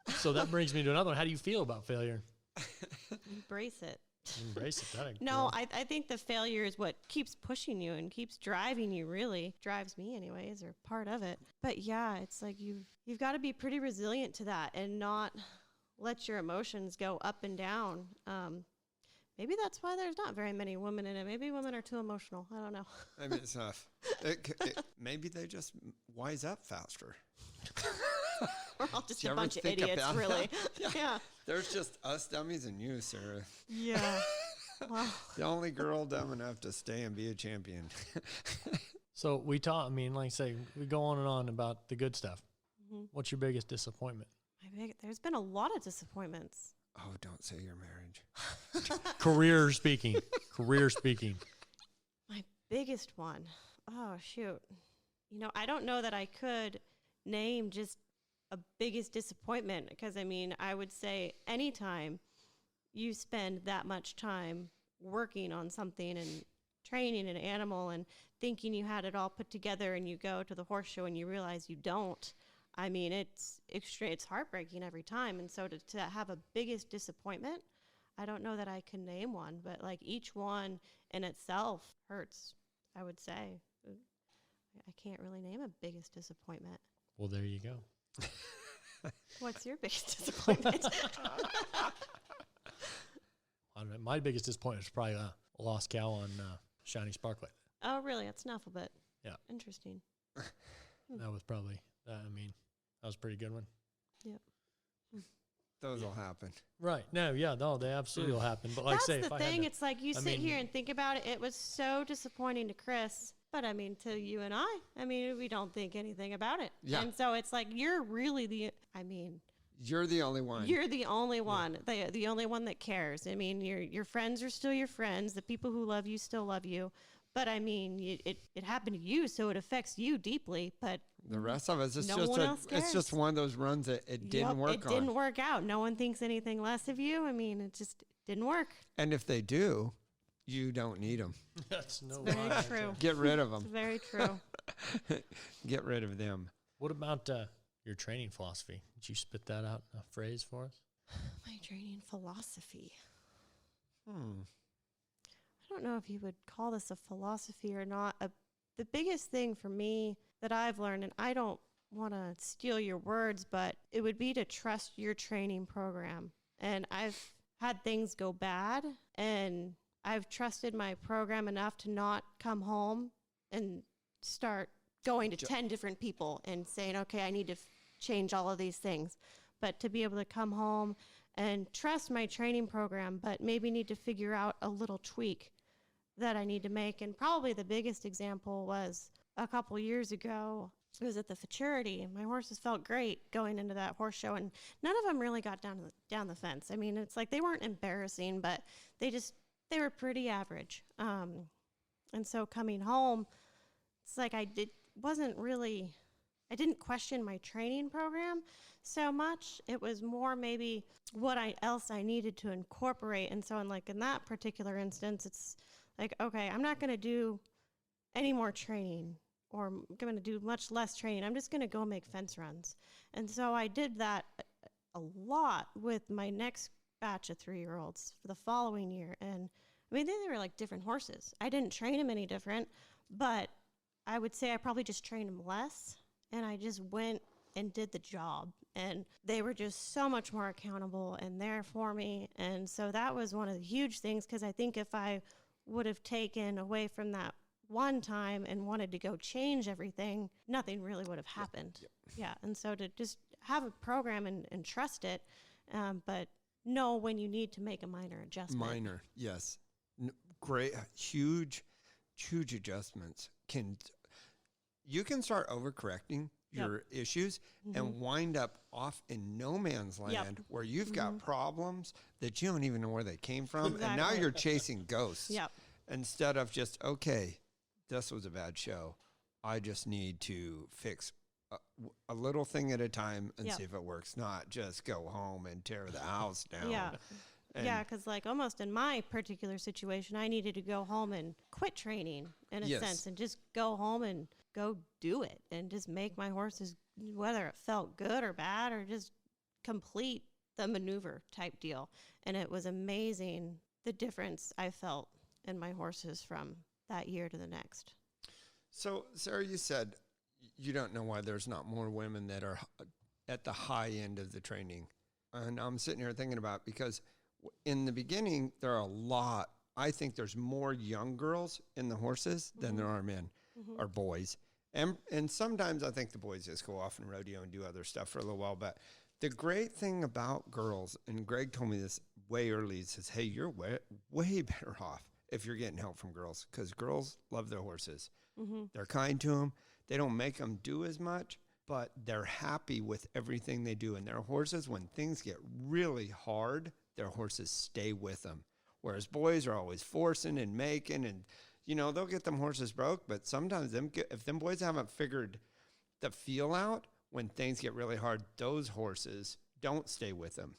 So that brings me to another one. How do you feel about failure? Embrace it. Embrace it. No, I think the failure is what keeps pushing you and keeps driving you, really. Drives me anyways, or part of it. But yeah, it's like you've got to be pretty resilient to that and not let your emotions go up and down. Maybe that's why there's not very many women in it. Maybe women are too emotional. I don't know. I mean, it's maybe they just wise up faster. We're all just a bunch of idiots, really. Yeah. There's just us dummies and you, Sarah. Yeah. Wow. The only girl dumb enough to stay and be a champion. So we talk, I mean, like I say, we go on and on about the good stuff. Mm-hmm. What's your biggest disappointment? There's been a lot of disappointments. Oh, don't say your marriage. Career speaking. My biggest one. Oh, shoot. You know, I don't know that I could name just a biggest disappointment because, I mean, I would say anytime you spend that much time working on something and training an animal and thinking you had it all put together and you go to the horse show and you realize you don't, I mean, it's heartbreaking every time. And so to have a biggest disappointment, I don't know that I can name one, but like each one in itself hurts, I would say. I can't really name a biggest disappointment. Well, there you go. What's your biggest disappointment? I don't know. My biggest disappointment is probably a lost cow on Shiny Sparklet. Oh, really? That's Snufflebit. Yeah. Interesting. That was probably, that was a pretty good one. Yep. Those will happen. Right. No, they absolutely will happen. But like That's say, the thing. It's like you sit here and think about it. It was so disappointing to Chris. But I mean, to you and I mean, we don't think anything about it. Yeah. And so it's like, you're really you're the only one. You're the only one, the only one that cares. I mean, your friends are still your friends. The people who love you still love you. But I mean, it happened to you, so it affects you deeply. But the rest of us, it's just one of those runs that it didn't work on. It didn't work out. No one thinks anything less of you. I mean, it just didn't work. And if they do, you don't need them. That's very true. Get rid of them. It's very true. Get rid of them. What about your training philosophy? Did you spit that out in a phrase for us? My training philosophy. I don't know if you would call this a philosophy or not. The biggest thing for me that I've learned, and I don't want to steal your words, but it would be to trust your training program. And I've had things go bad, and I've trusted my program enough to not come home and start going to 10 different people and saying, okay, I need to change all of these things. But to be able to come home and trust my training program, but maybe need to figure out a little tweak that I need to make. And probably the biggest example was a couple years ago. It was at the futurity, and my horses felt great going into that horse show, and none of them really got down the fence. I mean, it's like they weren't embarrassing, but they were pretty average. And so coming home, it's like I didn't question my training program so much. It was more maybe what else I needed to incorporate. And so in that particular instance, it's like, okay, I'm not going to do any more training, or I'm going to do much less training. I'm just going to go make fence runs. And so I did that a lot with my next batch of 3-year-olds for the following year. And I mean, they were like different horses. I didn't train them any different, but I would say I probably just trained them less. And I just went and did the job. And they were just so much more accountable and there for me. And so that was one of the huge things, because I think if I would have taken away from that one time and wanted to go change everything, nothing really would have happened. Yeah. And so to just have a program and trust it, but know when you need to make a minor adjustment. Yes. Great, huge adjustments. You can start overcorrecting your issues and wind up off in no man's land where you've got problems that you don't even know where they came from. Exactly. And now you're chasing ghosts instead of just, okay, this was a bad show. I just need to fix a little thing at a time and see if it works, not just go home and tear the house down. Yeah, because like almost in my particular situation, I needed to go home and quit training in a sense and just go home and go do it and just make my horses, whether it felt good or bad, or just complete the maneuver type deal. And it was amazing the difference I felt in my horses from that year to the next. So, Sarah, you said you don't know why there's not more women that are at the high end of the training. And I'm sitting here thinking about, because in the beginning, there are a lot. I think there's more young girls in the horses than there are men or boys. And sometimes I think the boys just go off and rodeo and do other stuff for a little while. But the great thing about girls, and Greg told me this way early, he says, hey, you're way better off if you're getting help from girls, because girls love their horses. They're kind to them. They don't make them do as much, but they're happy with everything they do. And their horses, when things get really hard, their horses stay with them. Whereas boys are always forcing and making, and, you know, they'll get them horses broke, but sometimes if them boys haven't figured the feel out, when things get really hard, those horses don't stay with them.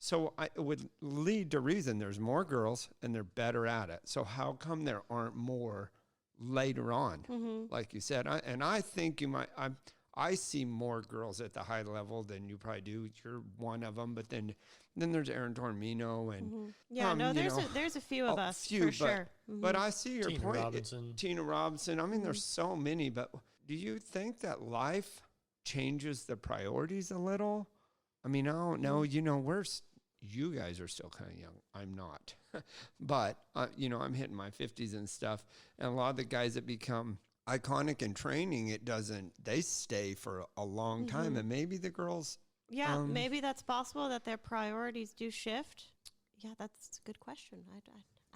So it would lead to reason there's more girls and they're better at it. So how come there aren't more later on? Like you said, I think you might, I see more girls at the high level than you probably do. You're one of them, but then there's Aaron Tormino and there's a few of us for sure. But I see your point. Tina Robinson. I mean, there's so many. But do you think that life changes the priorities a little? I mean, I don't know. You know, you guys are still kind of young. I'm not, but you know, I'm hitting my 50s and stuff. And a lot of the guys that become iconic in training, they stay for a long time. And maybe the girls, maybe that's possible that their priorities do shift. Yeah, that's a good question.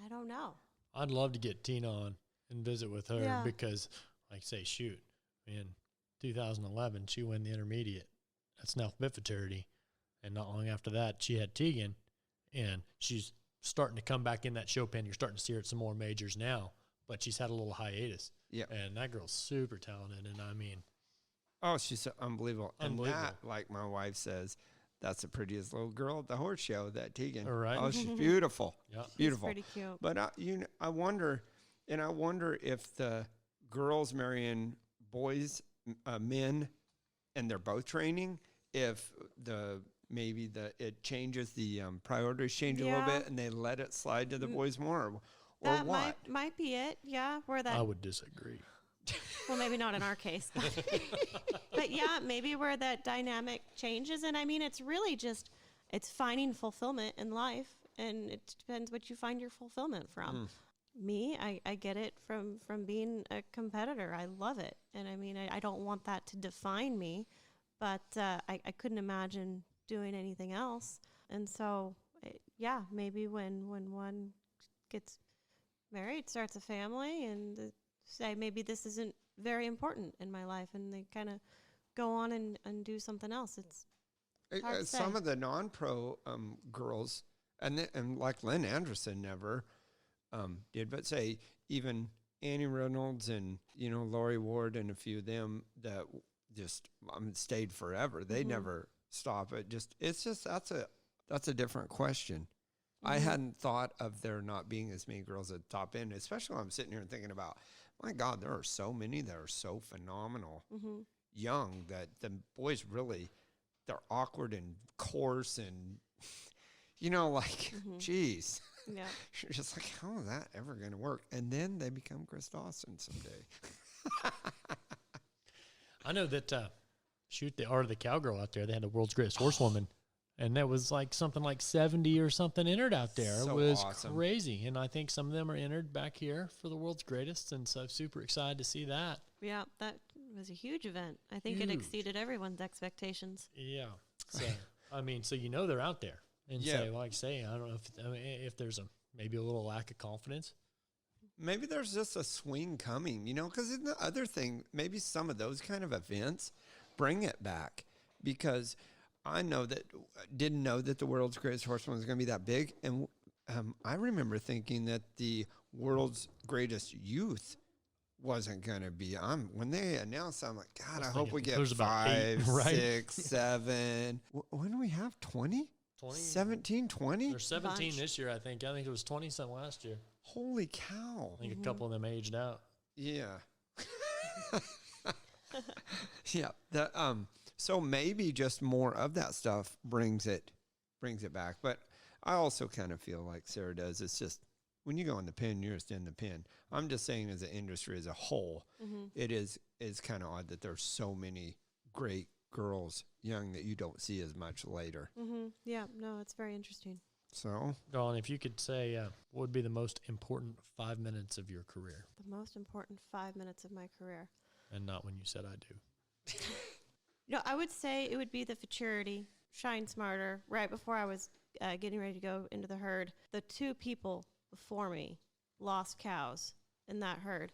I don't know. I'd love to get Tina on and visit with her because, like, say, shoot, in 2011, she won the intermediate at Snell Bit Futurity. And not long after that, she had Tegan, and she's starting to come back in that show pen. You're starting to see her at some more majors now, but she's had a little hiatus. Yeah. And that girl's super talented, and I mean. Oh, she's unbelievable. And that, like my wife says, that's the prettiest little girl at the horse show, that Tegan. All right. Oh, she's beautiful. Yeah. Beautiful. She's pretty cute. But I wonder if the girls marrying boys, men, and they're both training, if it changes, the priorities change a little bit, and they let it slide to the boys more, or that what? Might be it, yeah. Where that I would disagree. Well, maybe not in our case. But yeah, maybe where that dynamic changes. And I mean, it's really just, it's finding fulfillment in life. And it depends what you find your fulfillment from. Me, I get it from being a competitor. I love it. And I mean, I don't want that to define me. But I couldn't imagine doing anything else. And so, yeah, maybe when one gets married, starts a family, and say maybe this isn't very important in my life, and they kind of go on and do something else. It's hard to say. Some of the non-pro girls, and like Lynn Anderson never did, but say even Annie Reynolds and Lori Ward and a few of them that just stayed forever. They never stop. That's a different question. I hadn't thought of there not being as many girls at the top end, especially when I'm sitting here and thinking about, my God, there are so many that are so phenomenal young that the boys really, they're awkward and coarse and, geez. Yeah. You're just like, how is that ever going to work? And then they become Chris Dawson someday. I know that, the Art of the Cowgirl out there, they had the world's greatest horsewoman. And that was like something like 70 or something entered out there. So it was awesome. crazy. And I think some of them are entered back here for the world's greatest. And so super excited to see that. Yeah, that was a huge event. I think it exceeded everyone's expectations. Yeah. So, so they're out there. And so, like I say, I don't know if there's maybe a little lack of confidence. Maybe there's just a swing coming, because in the other thing, maybe some of those kind of events bring it back, because I didn't know that the world's greatest horseman was going to be that big. And I remember thinking that the world's greatest youth wasn't going to be. When they announced, I'm like, God, I hope we get 5, 6, 7. When do we have 20? 17, 20? There's 17 this year, I think. I think it was 20-something last year. Holy cow. I think a couple of them aged out. Yeah. Yeah. So maybe just more of that stuff brings it back. But I also kind of feel like Sarah does. It's just when you go in the pen, you're just in the pen. I'm just saying, as an industry as a whole, it is kind of odd that there's so many great girls young that you don't see as much later. Yeah, no, it's very interesting. So, Dawn, if you could say what would be the most important 5 minutes of your career? The most important 5 minutes of my career. And not when you said I do. No, I would say it would be the futurity, Shine Smarter, right before I was getting ready to go into the herd. The two people before me lost cows in that herd.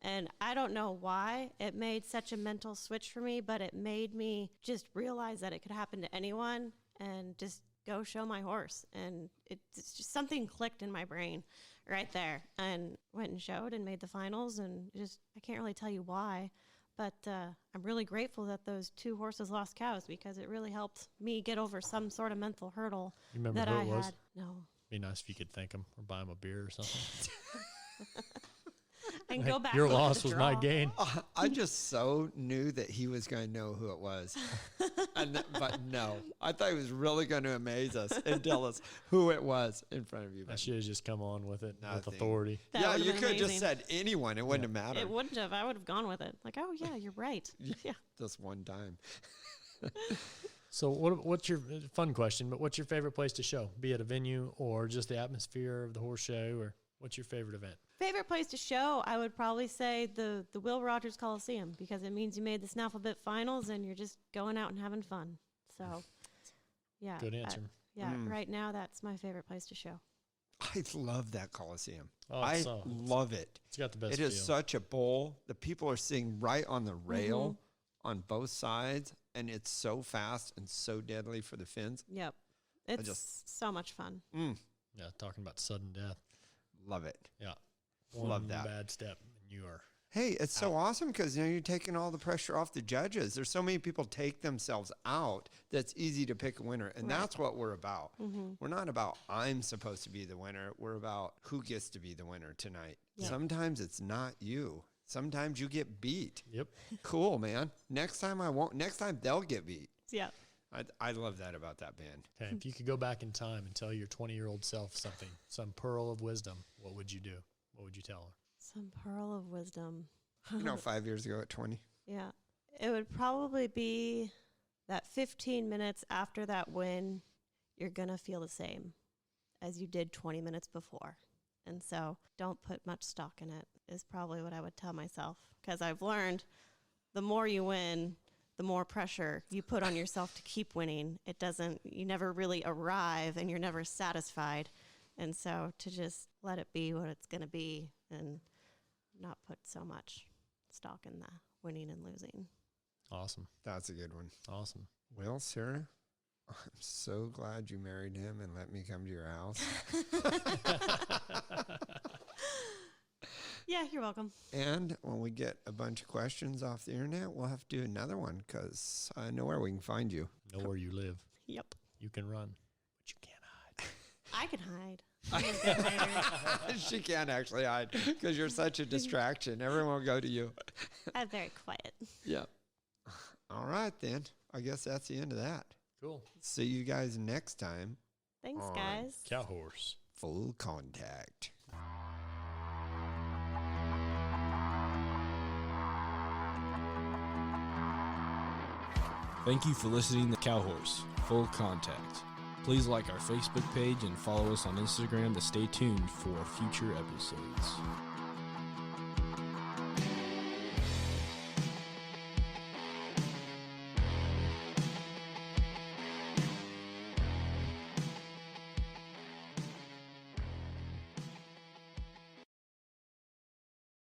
And I don't know why it made such a mental switch for me, but it made me just realize that it could happen to anyone and just go show my horse. And it's just something clicked in my brain right there, and went and showed and made the finals. And I can't really tell you why. But I'm really grateful that those two horses lost cows, because it really helped me get over some sort of mental hurdle You remember that who I it was? had. No. Be nice if you could thank them or buy them a beer or something. And go back. Your look at loss the was my draw. gain. I just so knew that he was going to know who it was. But no, I thought he was really going to amaze us and tell us who it was in front of you. I should have just come on with it with Nothing. authority. That Yeah, would've you been could have just amazing. said anyone. It wouldn't have mattered. It wouldn't have. I would have gone with it. Like, oh, yeah, you're right. Yeah. Just one time. So what's your fun question, but what's your favorite place to show? Be it a venue or just the atmosphere of the horse show, or what's your favorite event? Favorite place to show, I would probably say the Will Rogers Coliseum, because it means you made the Snaffle Bit finals and you're just going out and having fun. So, yeah. Good answer. Right now that's my favorite place to show. I love that Coliseum. Oh, I it's love it. It's got the best It is feel. such a bowl. The people are sitting right on the rail on both sides, and it's so fast and so deadly for the fins. Yep. It's so much fun. Yeah, talking about sudden death. Love it. Yeah. Love One that. bad step and you are. Hey, it's so awesome because you're taking all the pressure off the judges. There's so many people take themselves out that's easy to pick a winner, and that's what we're about. We're not about I'm supposed to be the winner. We're about who gets to be the winner tonight. Yeah. Sometimes it's not you. Sometimes you get beat. Yep. Cool, man. Next time I won't. Next time they'll get beat. Yeah. I love that about that band. Okay, if you could go back in time and tell your 20-year-old self something, some pearl of wisdom, what would you do? What would you tell her? Some pearl of wisdom. 5 years ago at 20. Yeah. It would probably be that 15 minutes after that win, you're going to feel the same as you did 20 minutes before. And so don't put much stock in it is probably what I would tell myself. Because I've learned the more you win, the more pressure you put on yourself to keep winning. You never really arrive and you're never satisfied. And so to just let it be what it's going to be and not put so much stock in the winning and losing. Awesome. That's a good one. Awesome. Well, Sarah, I'm so glad you married him and let me come to your house. Yeah, you're welcome. And when we get a bunch of questions off the internet, we'll have to do another one because I know where we can find you. Know where you live. Yep. You can run, but you can't hide. I can hide. I'm a good hider. She can't actually hide because you're such a distraction. Everyone will go to you. I'm very quiet. Yeah. All right, then. I guess that's the end of that. Cool. See you guys next time. Thanks, on guys. Cow horse. Full Contact. Thank you for listening to Cow Horse Full Contact. Please like our Facebook page and follow us on Instagram to stay tuned for future episodes.